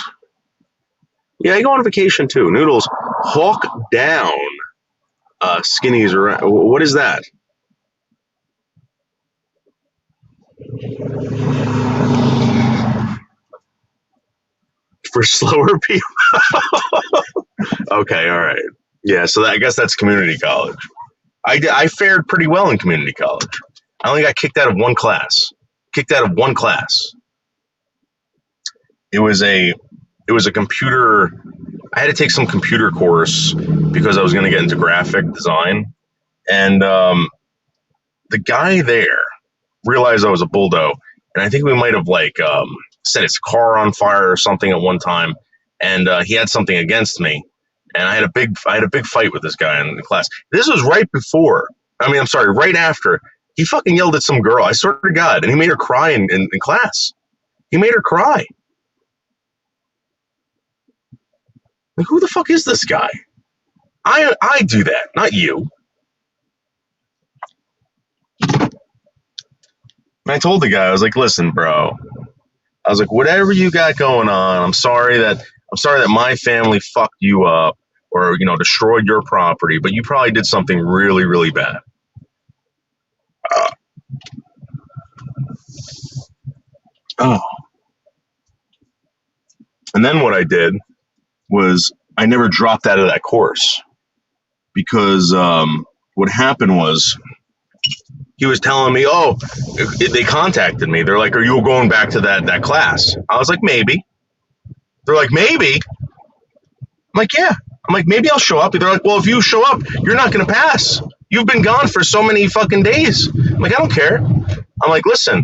Yeah, I go on vacation too. Noodles, hawk down skinnies around. What is that? For slower people? Okay, all right. Yeah, so I guess that's community college. I fared pretty well in community college. I only got kicked out of one class. It was a computer. I had to take some computer course because I was going to get into graphic design, and the guy there realized I was a bulldo, and I think we might have set his car on fire or something at one time, and he had something against me, and I had a big fight with this guy in the class. This was right after. He fucking yelled at some girl, I swear to God, and he made her cry in class. He made her cry. Like, who the fuck is this guy? I do that, not you. And I told the guy, I was like, listen, bro. I was like, whatever you got going on, I'm sorry that my family fucked you up or, destroyed your property, but you probably did something really, really bad. And then what I did was I never dropped out of that course because what happened was he was telling me, they contacted me. They're like, are you going back to that class? I was like, maybe. They're like, maybe? I'm like, yeah. I'm like, maybe I'll show up. They're like, well, if you show up, you're not going to pass. You've been gone for so many fucking days. I'm like, I don't care. I'm like, listen,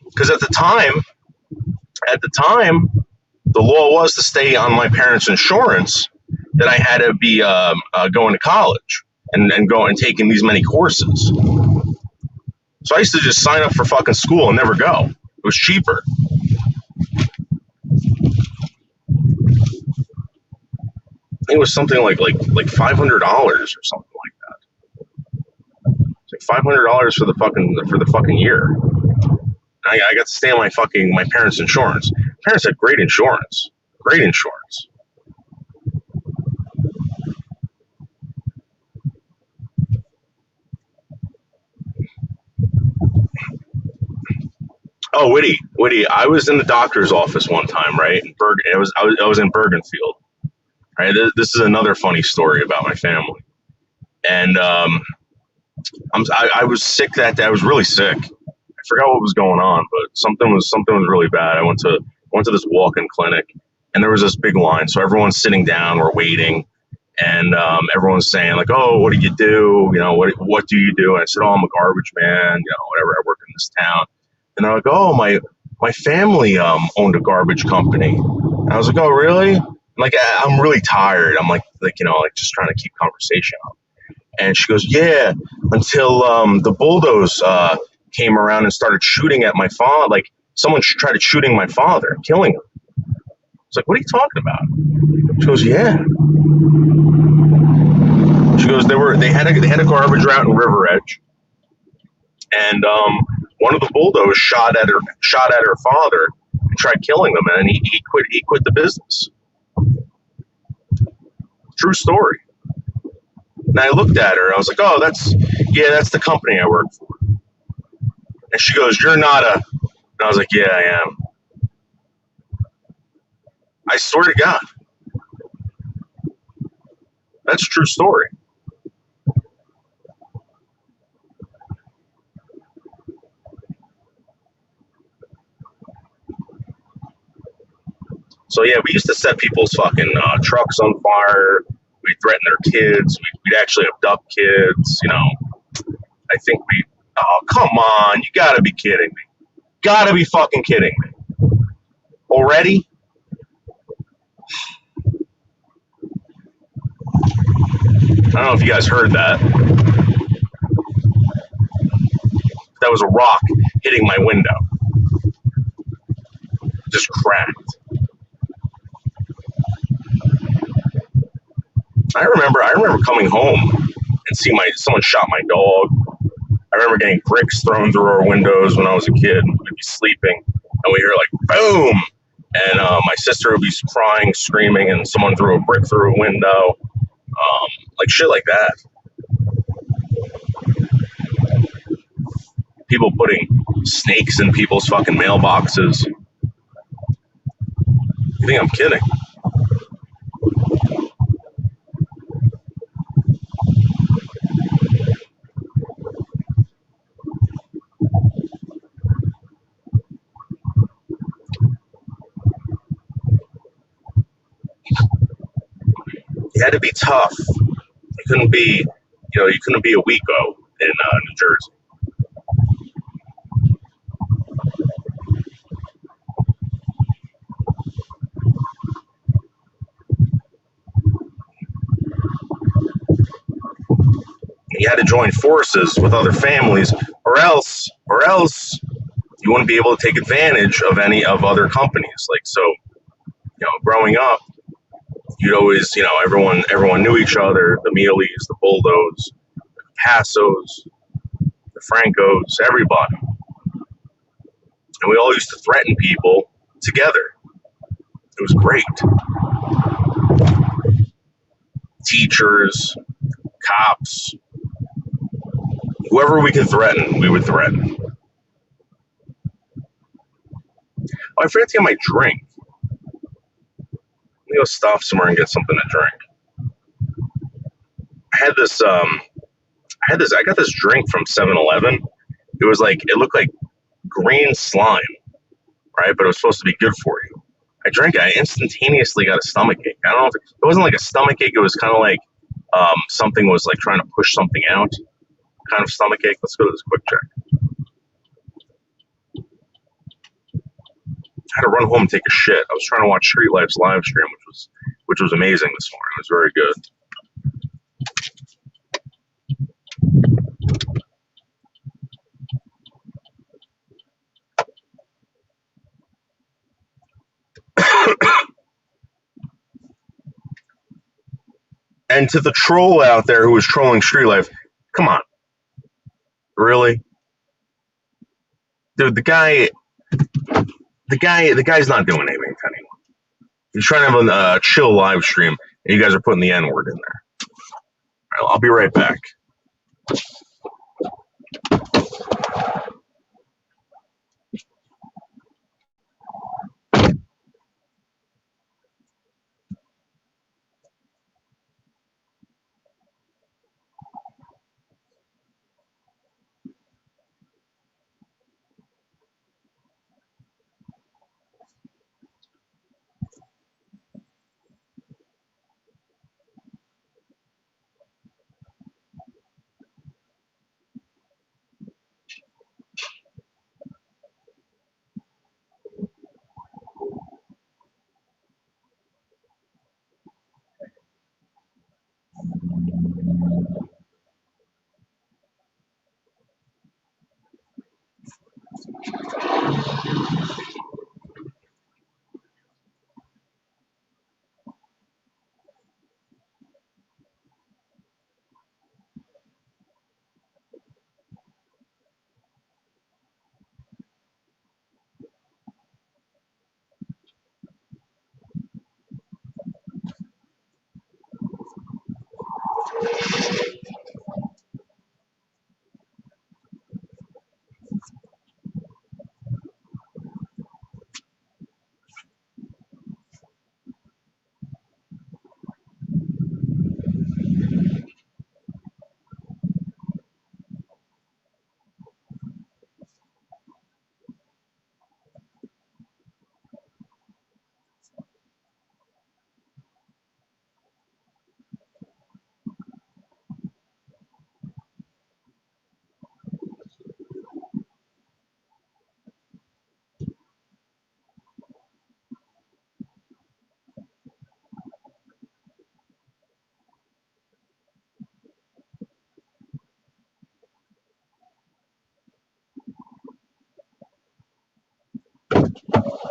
because at the time, the law was to stay on my parents' insurance that I had to be going to college and go and taking these many courses. So I used to just sign up for fucking school and never go. It was cheaper. I think it was something like $500 or something like that. It's like $500 for the fucking year. I got to stay on my parents' insurance. Parents had great insurance. Great insurance. Oh, Witty. I was in the doctor's office one time, right? In I was in Bergenfield. Right. This is another funny story about my family. And I was sick that day. I was really sick. I forgot what was going on, but something was really bad. I went to this walk-in clinic, and there was this big line. So everyone's sitting down, we're waiting, and everyone's saying like, "Oh, what do you do? You know, what do you do?" And I said, "Oh, I'm a garbage man. You know, whatever. I work in this town." And they're like, "Oh, my family owned a garbage company." And I was like, "Oh, really?" Like, I'm really tired. I'm like just trying to keep conversation up. And she goes, "Yeah, until the bulldoze came around and started shooting at my father. Like, someone tried shooting my father, killing him." It's like, "What are you talking about?" She goes, "Yeah." She goes, they had a garbage route in River Edge, and one of the bulldozers shot at her father and tried killing him, and he quit the business. True story. And I looked at her, and I was like, "Oh, that's the company I work for." And she goes, "You're not a..." And I was like, "Yeah, I am." I swear to God. That's a true story. So yeah, we used to set people's fucking trucks on fire. We'd threaten their kids. We'd actually abduct kids. You know, I think we... Oh, come on. You gotta be kidding me. Gotta be fucking kidding me. Already? I don't know if you guys heard that. That was a rock hitting my window. Just cracked. I remember coming home and seeing someone shot my dog. I remember getting bricks thrown through our windows when I was a kid. We'd be sleeping, and we hear like boom, and my sister would be crying, screaming, and someone threw a brick through a window, like shit like that. People putting snakes in people's fucking mailboxes. You think I'm kidding? You had to be tough. You couldn't be a weako in New Jersey. You had to join forces with other families, or else you wouldn't be able to take advantage of any of other companies. Like, so, growing up, you'd always, everyone knew each other, the Mealies, the Bulldogs, the Passos, the Francos, everybody. And we all used to threaten people together. It was great. Teachers, cops, whoever we could threaten, we would threaten. Oh, I forgot to get my drink. Let me go stop somewhere and get something to drink. I got this drink from 7-Eleven. It looked like green slime, right? But it was supposed to be good for you. I drank it. I instantaneously got a stomachache. I don't know if it wasn't like a stomachache. It was kind of like something was like trying to push something out. Kind of stomachache. Let's go to this quick check. I had to run home and take a shit. I was trying to watch Street Life's live stream, which was amazing this morning. It was very good. And to the troll out there who was trolling Street Life, come on. Really? Dude, the guy's not doing anything to anyone. He's trying to have a chill live stream, and you guys are putting the N-word in there. All right, I'll be right back.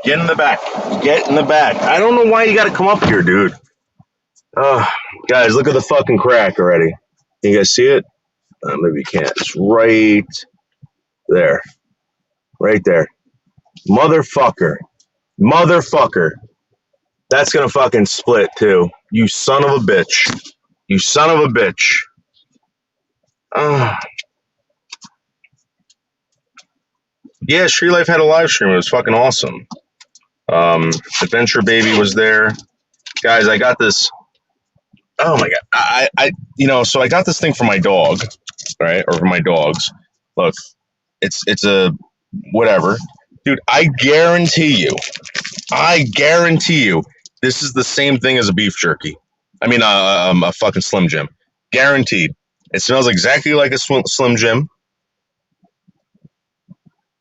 Get in the back. Get in the back. I don't know why you got to come up here, dude. Guys, look at the fucking crack already. You guys see it? Maybe you can't. It's right there. Right there. Motherfucker. Motherfucker. That's going to fucking split, too. You son of a bitch. You son of a bitch. Yeah, Street Life had a live stream. It was fucking awesome. Adventure Baby was there. Guys, I got this. Oh my god. So I got this thing for my dog, right? Or for my dogs. Look, it's a whatever. Dude, I guarantee you, this is the same thing as a beef jerky. I mean, a fucking Slim Jim. Guaranteed. It smells exactly like a Slim Jim.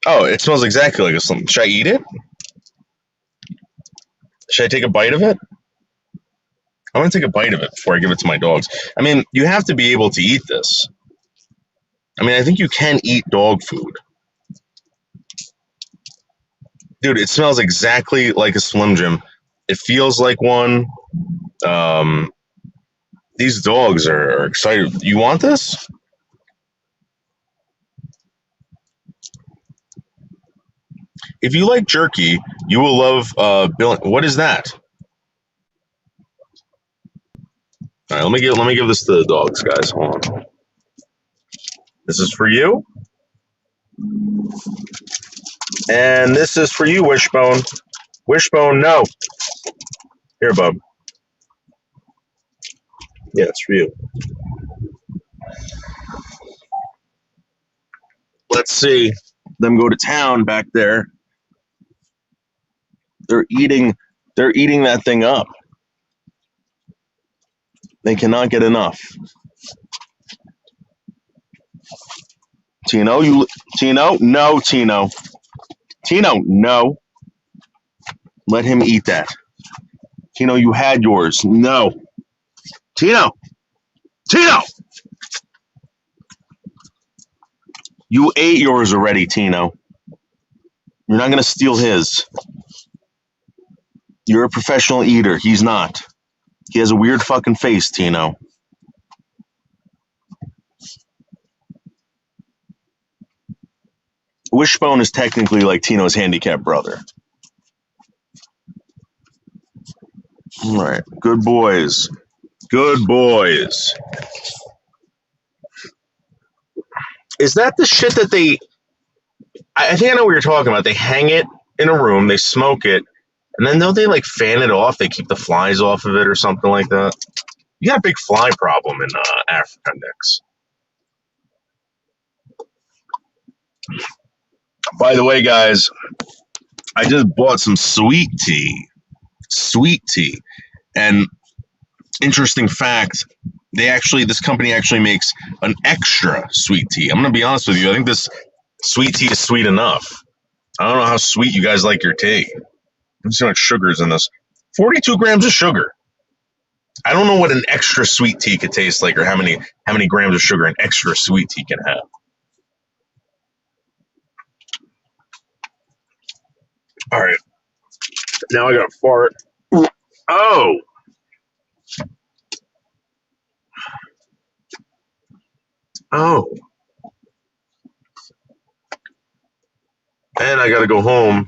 Oh, it smells exactly like a Slim. Should I eat it? Should I take a bite of it? I want to take a bite of it before I give it to my dogs. I mean, you have to be able to eat this. I mean, I think you can eat dog food. Dude, it smells exactly like a Slim Jim. It feels like one. These dogs are excited. You want this? If you like jerky, you will love Bill. What is that? All right, let me give this to the dogs, guys. Hold on. This is for you, and this is for you, Wishbone. Wishbone, no. Here, bub. Yeah, it's for you. Let's see them go to town back there. They're eating that thing up. They cannot get enough. Tino, no, Tino. Tino, no. Let him eat that. Tino, you had yours. No. Tino. You ate yours already, Tino. You're not going to steal his. You're a professional eater. He's not. He has a weird fucking face, Tino. Wishbone is technically like Tino's handicapped brother. All right, good boys. Good boys. Is that the shit that they... I think I know what you're talking about. They hang it in a room, they smoke it, and then don't they like fan it off? They keep the flies off of it or something like that? You got a big fly problem in Africa, Nix. By the way, guys, I just bought some sweet tea. Sweet tea. And interesting fact, this company actually makes an extra sweet tea. I'm going to be honest with you. I think this sweet tea is sweet enough. I don't know how sweet you guys like your tea. Let's see how much sugar's in this. 42 grams of sugar. I don't know what an extra sweet tea could taste like or how many grams of sugar an extra sweet tea can have. All right. Now I got to fart. Oh. Oh. And I got to go home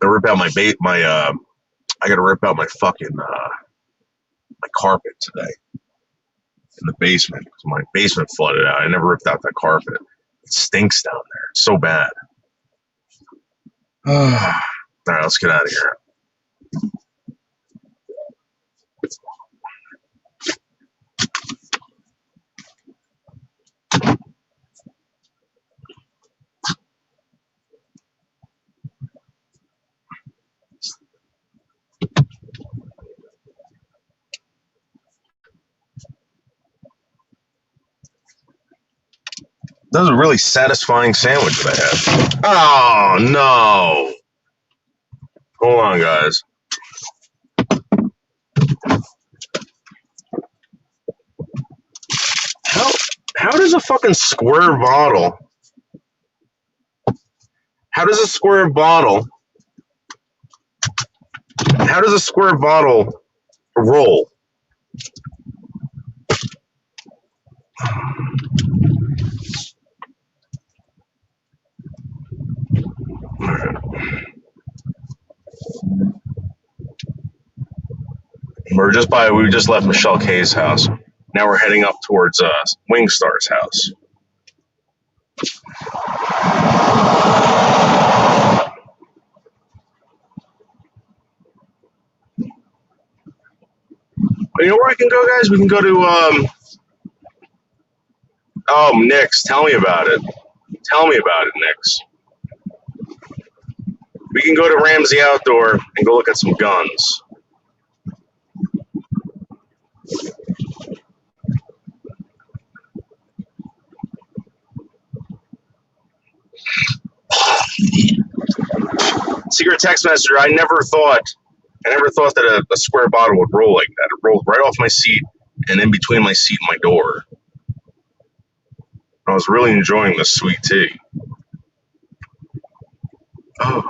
and rip out I got to rip out my fucking my carpet today in the basement because my basement flooded out. I never ripped out that carpet. It stinks down there. It's so bad. All right, let's get out of here. That was a really satisfying sandwich that I had. Oh, no. Hold on, guys. How does a fucking square bottle... How does a square bottle roll? We just left Michelle K's house. Now we're heading up towards Wingstar's house. You know where I can go, guys? We can go to oh, Nix, tell me about it. Tell me about it, Nix. We can go to Ramsey Outdoor and go look at some guns. Secret text messenger. I never thought that a square bottle would roll like that. It rolled right off my seat and in between my seat and my door. I was really enjoying this sweet tea. Oh.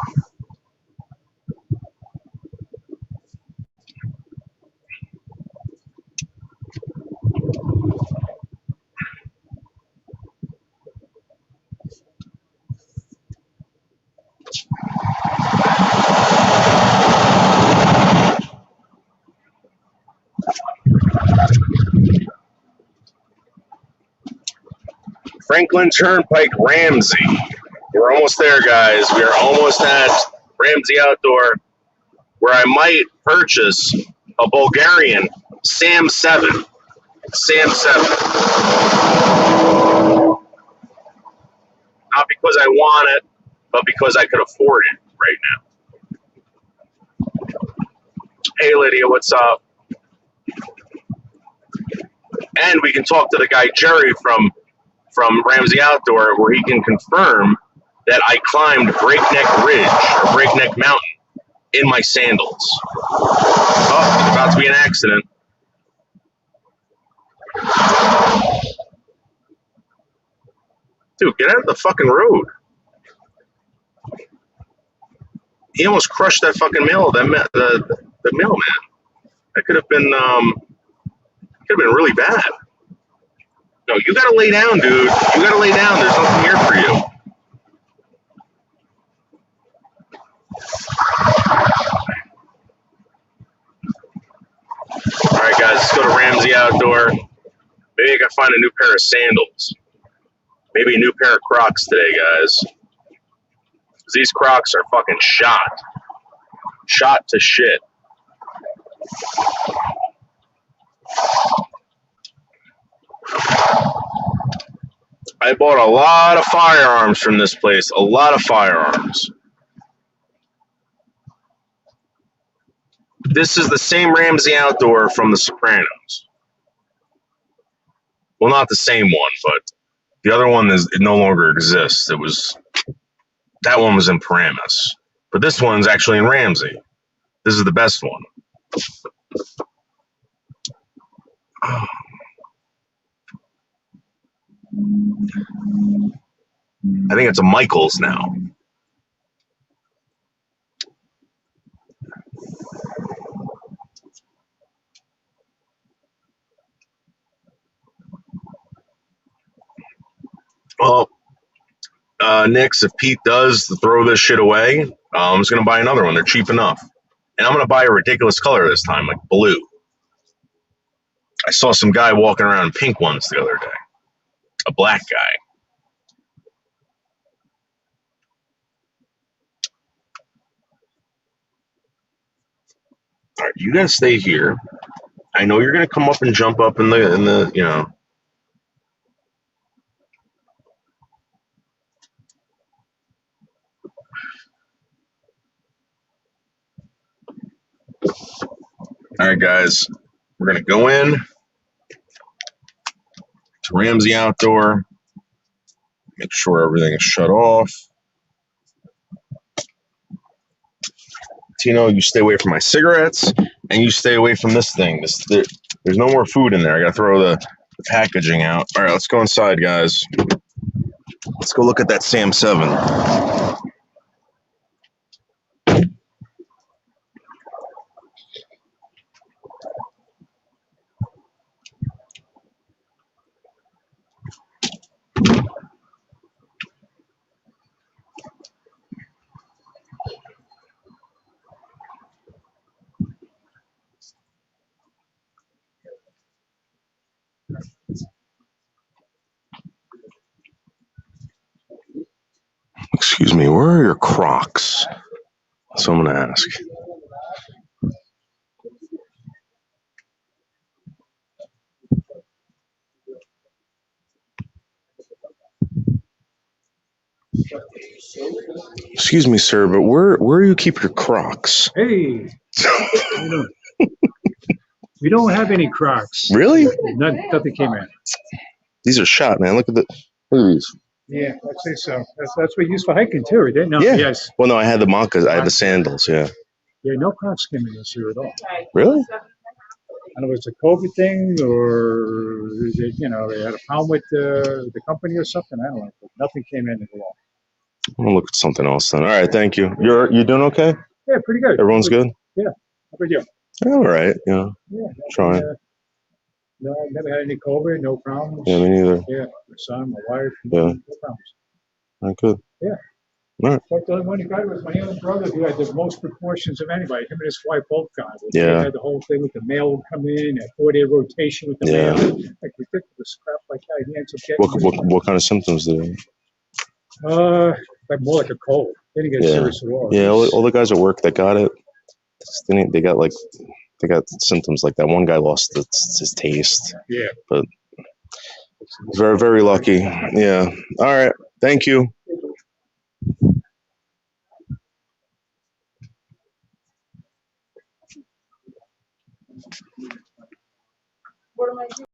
Franklin Turnpike, Ramsey. We're almost there, guys. We are almost at Ramsey Outdoor, where I might purchase a Bulgarian Sam 7. Sam 7. Not because I want it, but because I could afford it right now. Hey, Lydia, what's up? And we can talk to the guy, Jerry, from Ramsey Outdoor, where he can confirm that I climbed Breakneck Ridge, or Breakneck Mountain, in my sandals. Oh, there's about to be an accident. Dude, get out of the fucking road. He almost crushed that fucking the mailman. That could have been really bad. No, you gotta lay down, dude. You gotta lay down. There's nothing here for you. All right, guys, let's go to Ramsey Outdoor. Maybe I can find a new pair of sandals. Maybe a new pair of Crocs today, guys. 'Cause these Crocs are fucking shot. Shot to shit. I bought a lot of firearms from this place. A lot of firearms. This is the same Ramsey Outdoor from The Sopranos. Well, not the same one, but the other one it no longer exists. That one was in Paramus, but this one's actually in Ramsey. This is the best one. I think it's a Michaels now. Well, Nix, if Pete does throw this shit away, I'm just going to buy another one. They're cheap enough. And I'm going to buy a ridiculous color this time, like blue. I saw some guy walking around in pink ones the other day. A black guy. All right, you guys stay here. I know you're going to come up and jump up in the you know. All right, guys, we're going to go in to Ramsey Outdoor. Make sure everything is shut off. Tino, you stay away from my cigarettes, and you stay away from this thing. There's no more food in there. I got to throw the packaging out. All right, let's go inside, guys. Let's go look at that Sam 7. Excuse me, where are your Crocs? That's what I'm going to ask. Excuse me, sir, but where do you keep your Crocs? Hey, we don't have any Crocs. Really? Nothing came in. These are shot, man. Look at these. Yeah, I'd say so. That's what you use for hiking too, right? No, Yeah. yes. Well, no, I had the moccas. I had the sandals, yeah. Yeah, no Crocs came in this year at all. Really? I don't know if it's a COVID thing or they had a problem with the company or something. I don't know. But nothing came in at all. I'm gonna look at something else then. All right, thank you. You doing okay? Yeah, pretty good. Everyone's good? Yeah. How about you? All right, yeah. Yeah. Trying. No, I've never had any COVID, no problems. Yeah, me neither. Yeah, my son, my wife, Yeah. no problems. Not good. Yeah. All right. But the only one guy was my young brother who had the most precautions of anybody. Him and his wife both got it. Yeah. They had the whole thing with the mail would come in, a 4-day rotation with the Yeah. mail. Like ridiculous crap like that. He ends up getting What kind of symptoms did he have? like more like a cold. They didn't get Yeah. serious at all. Yeah, all the guys at work that got it, they got symptoms like that. One guy lost his taste. Yeah. But very, very lucky. Yeah. All right. Thank you. What am I doing?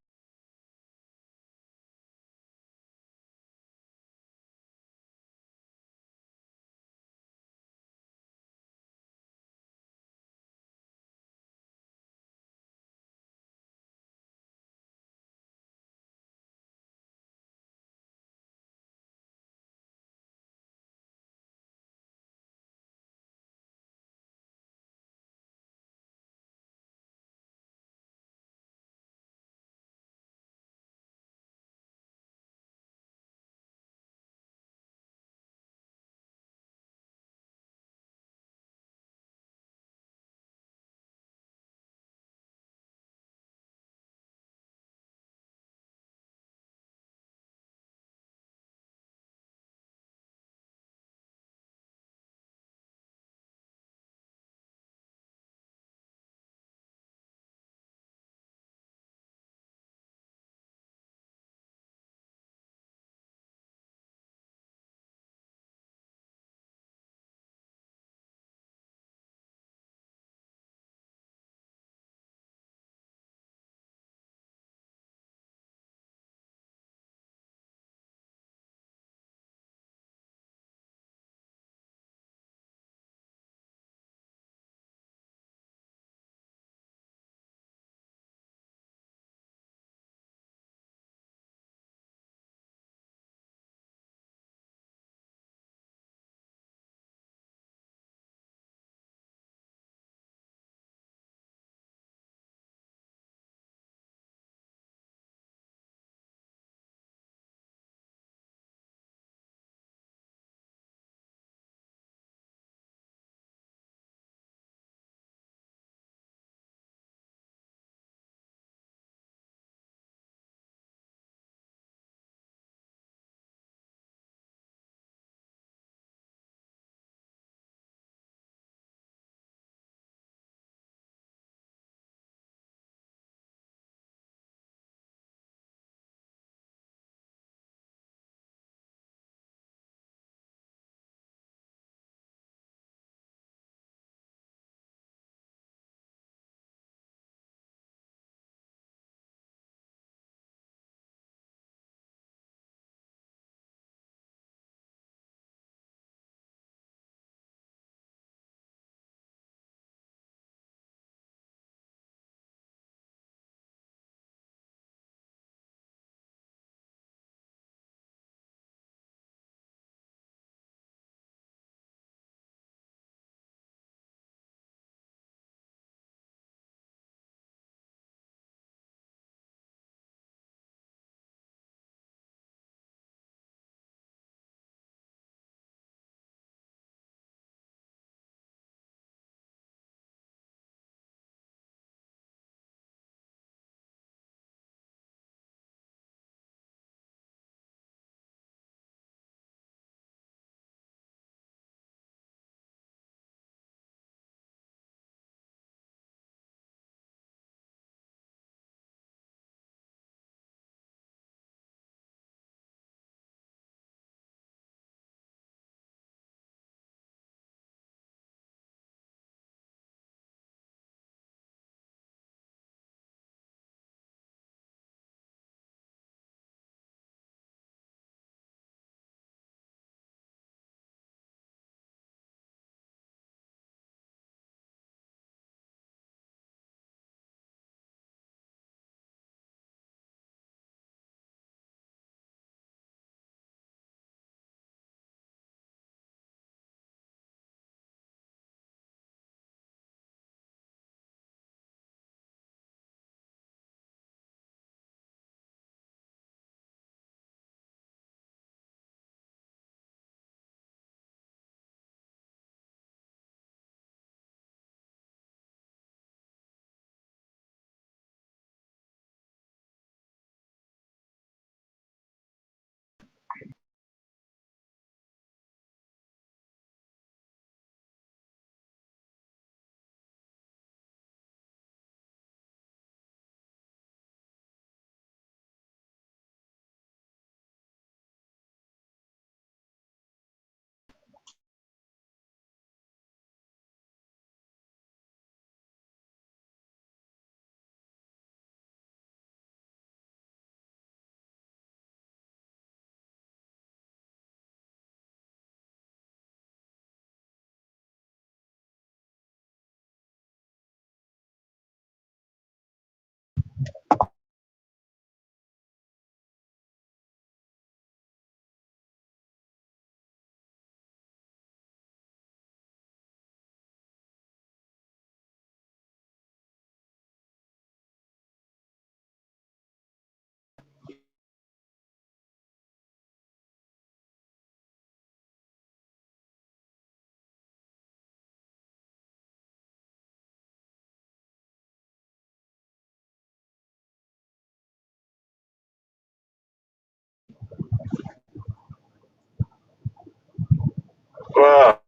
Ah.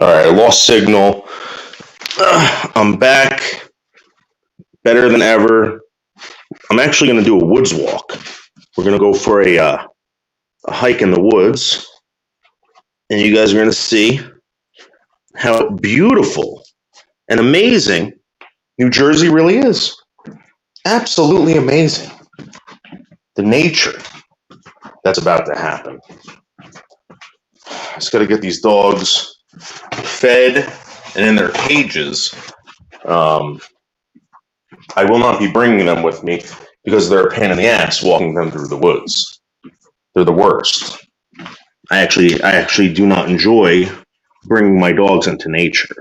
All right, I lost signal. I'm back, better than ever. I'm actually going to do a woods walk. We're going to go for a hike in the woods, and you guys are going to see how beautiful and amazing New Jersey really is. Absolutely amazing. The nature that's about to happen. Just got to get these dogs fed and in their cages. I will not be bringing them with me because they're a pain in the ass walking them through the woods. They're the worst. I actually do not enjoy bringing my dogs into nature.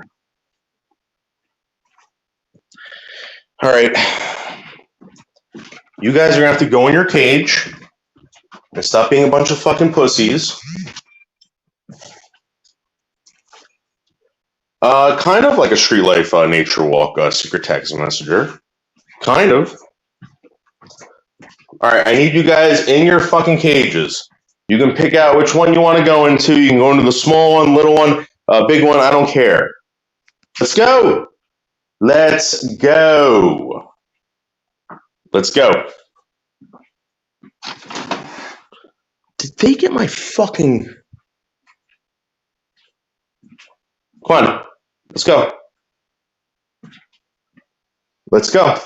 All right. You guys are going to have to go in your cage and stop being a bunch of fucking pussies. Kind of like a street life nature walk, secret text messenger. Kind of. All right, I need you guys in your fucking cages. You can pick out which one you want to go into. You can go into the small one, little one, big one. I don't care. Let's go. Let's go. Let's go. Did they get my fucking... Come on. Let's go. Let's go.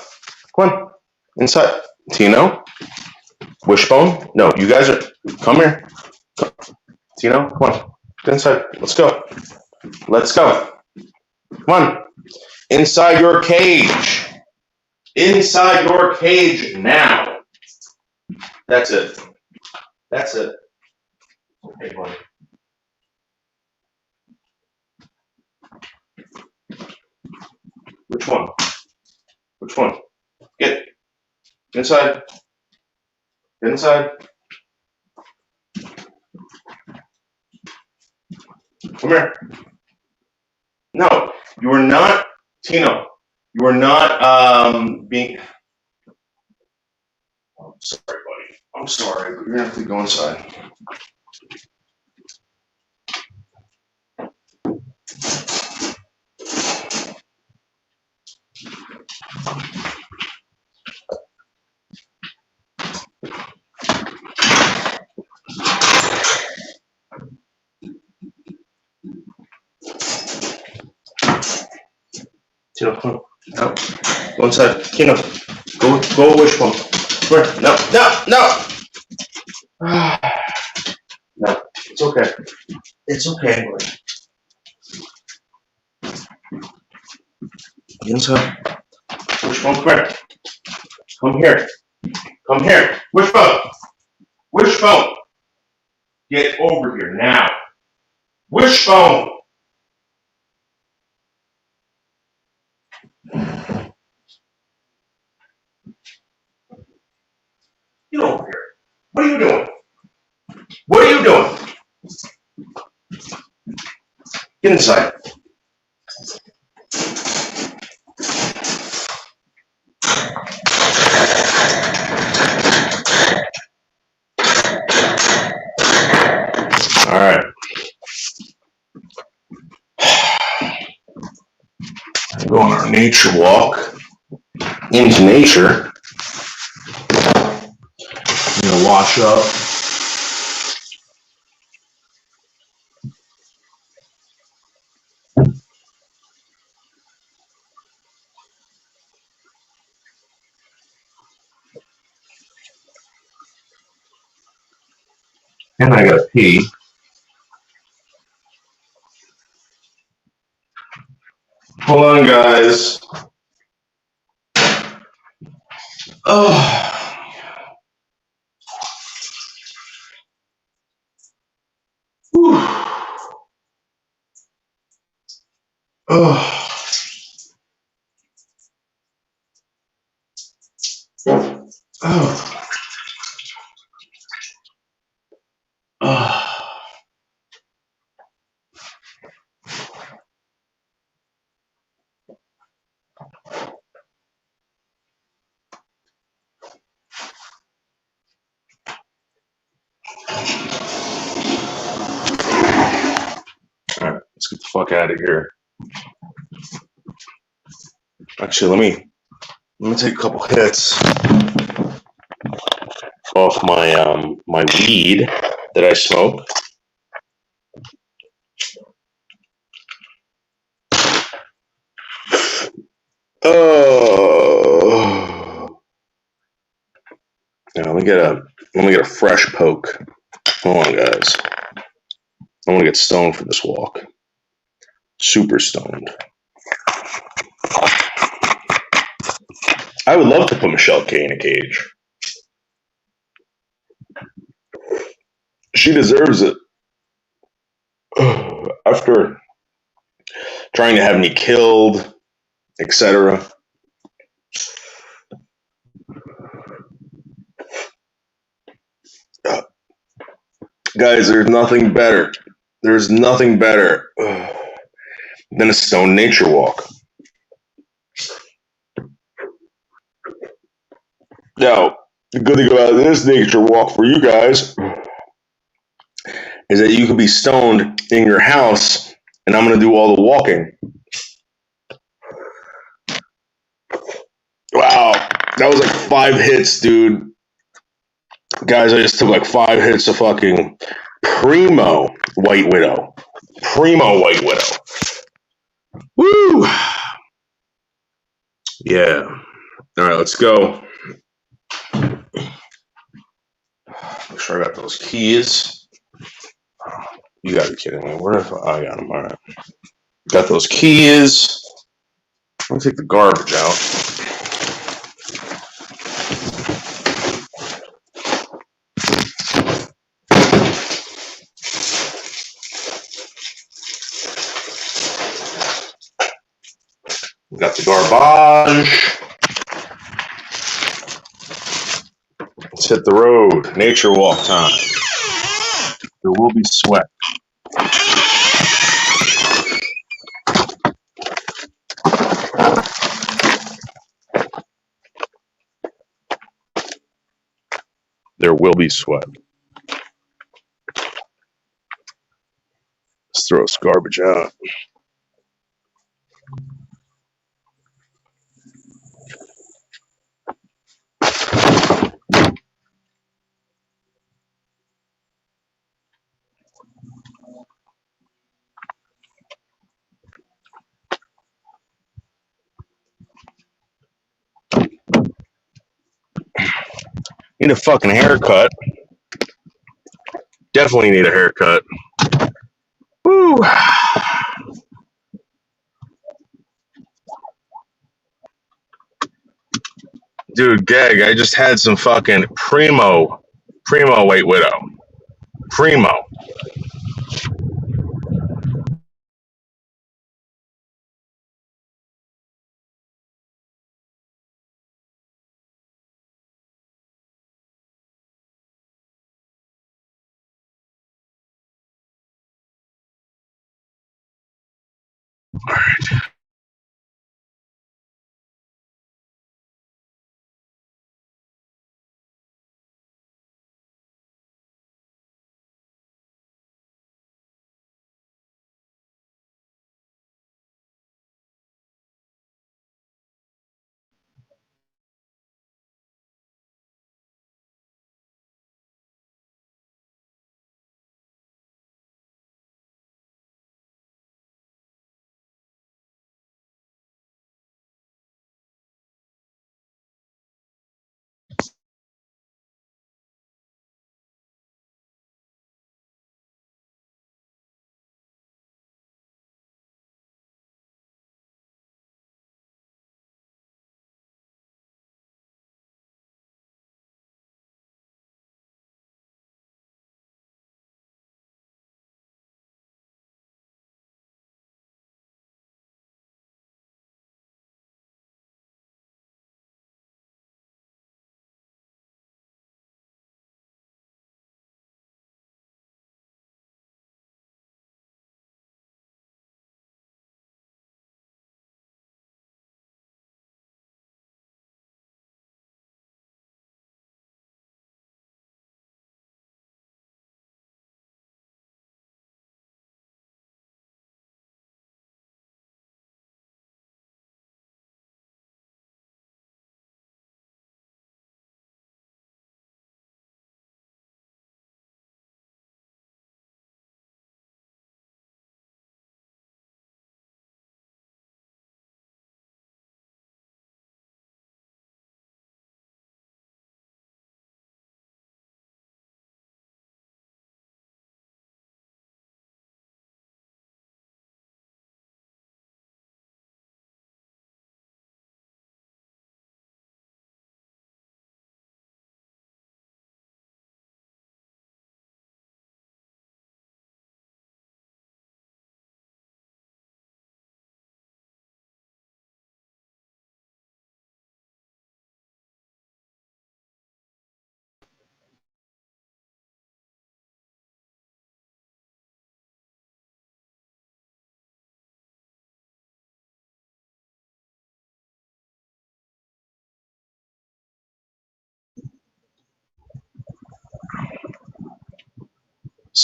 Come on. Inside. Tino? Wishbone? No, you guys are... Come here. Come. Tino, come on. Get inside. Let's go. Let's go. Come on. Inside your cage. Inside your cage now. That's it. That's it. Okay, buddy. Which one? Which one? Get inside. Get inside. Come here. No, you are not, Tino. You are not being. I'm sorry, buddy. I'm sorry, but you're gonna have to go inside. Tino, come on. No. Go inside. Tino, go wishbone. Come here. No. No, it's okay. It's okay, buddy. Get inside. Wishbone, come here. Come here. Come here. Wishbone. Wishbone. Get over here now. Wishbone. Get over here. What are you doing? What are you doing? Get inside. All right. Go on our nature walk into nature. I'm gonna wash up. And I gotta pee. Hold on, guys. Oh. Whew. Oh. Oh. Oh. All right, let's get the fuck out of here. Actually, let me take a couple hits off my weed that I smoke. Oh, now let me get a fresh poke. Hold on, guys. I want to get stoned for this walk. Super stoned. I would love to put Michelle K in a cage. She deserves it. After trying to have me killed, etc. Guys, there's nothing better. There's nothing better than a stone nature walk. Now, the good thing about this nature walk for you guys is that you could be stoned in your house, and I'm going to do all the walking. Wow, that was like 5 hits, dude. Guys, I just took like 5 hits of fucking Primo White Widow. Primo White Widow. Woo! Yeah. All right, let's go. Make sure I got those keys. You gotta be kidding me. Where if I got them? All right. Got those keys. Let me take the garbage out. Got the garbage. Let's hit the road. Nature walk time. There will be sweat. There will be sweat. Let's throw this garbage out. Need a fucking haircut. Definitely need a haircut. Woo! Dude, Gag, I just had some fucking Primo White Widow. Primo.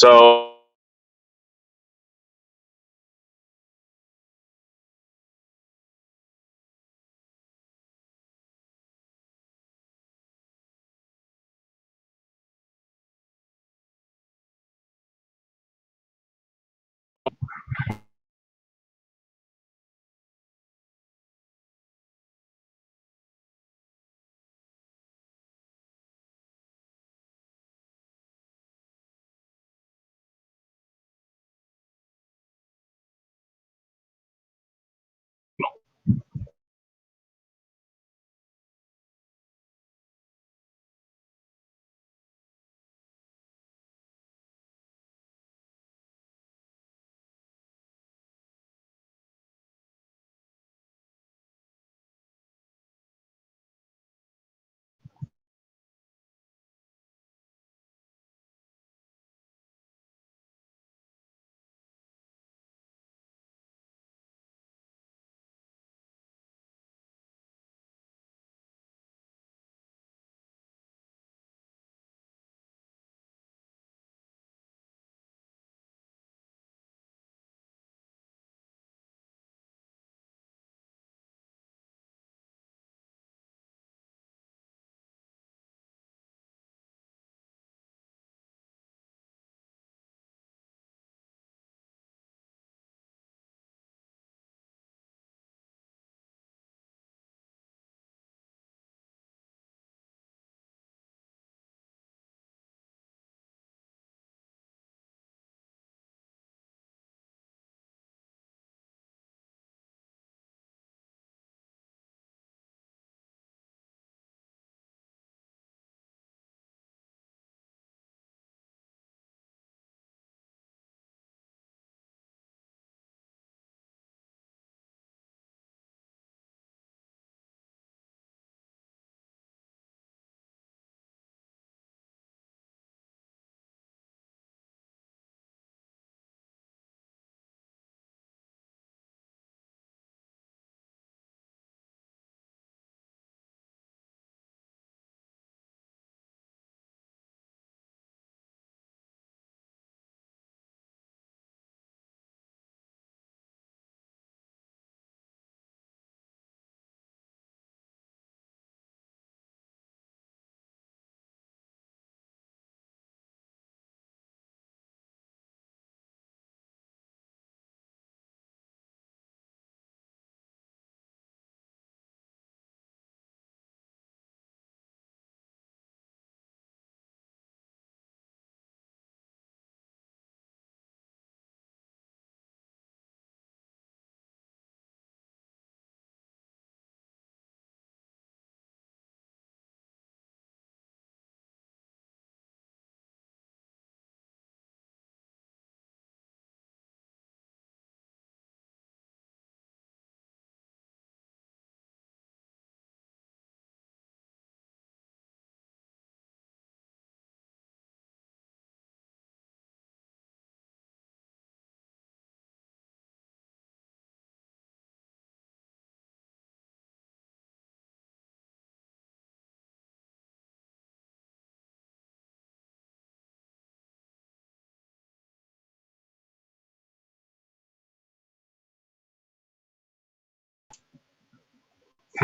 So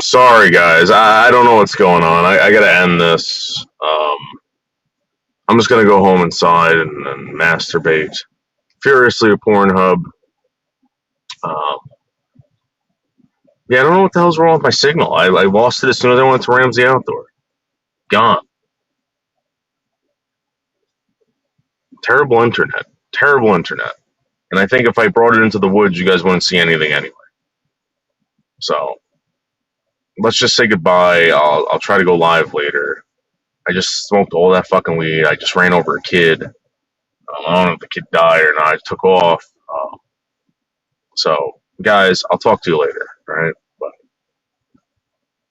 sorry, guys. I don't know what's going on. I got to end this. I'm just going to go home inside and masturbate furiously to Pornhub. Um, yeah, I don't know what the hell's wrong with my signal. I lost it as soon as I went to Ramsey Outdoor. Gone. Terrible internet. Terrible internet. And I think if I brought it into the woods, you guys wouldn't see anything anyway. So let's just say goodbye. I'll try to go live later. I just smoked all that fucking weed. I just ran over a kid. I don't know if the kid died or not. I took off. So, guys, I'll talk to you later. All right.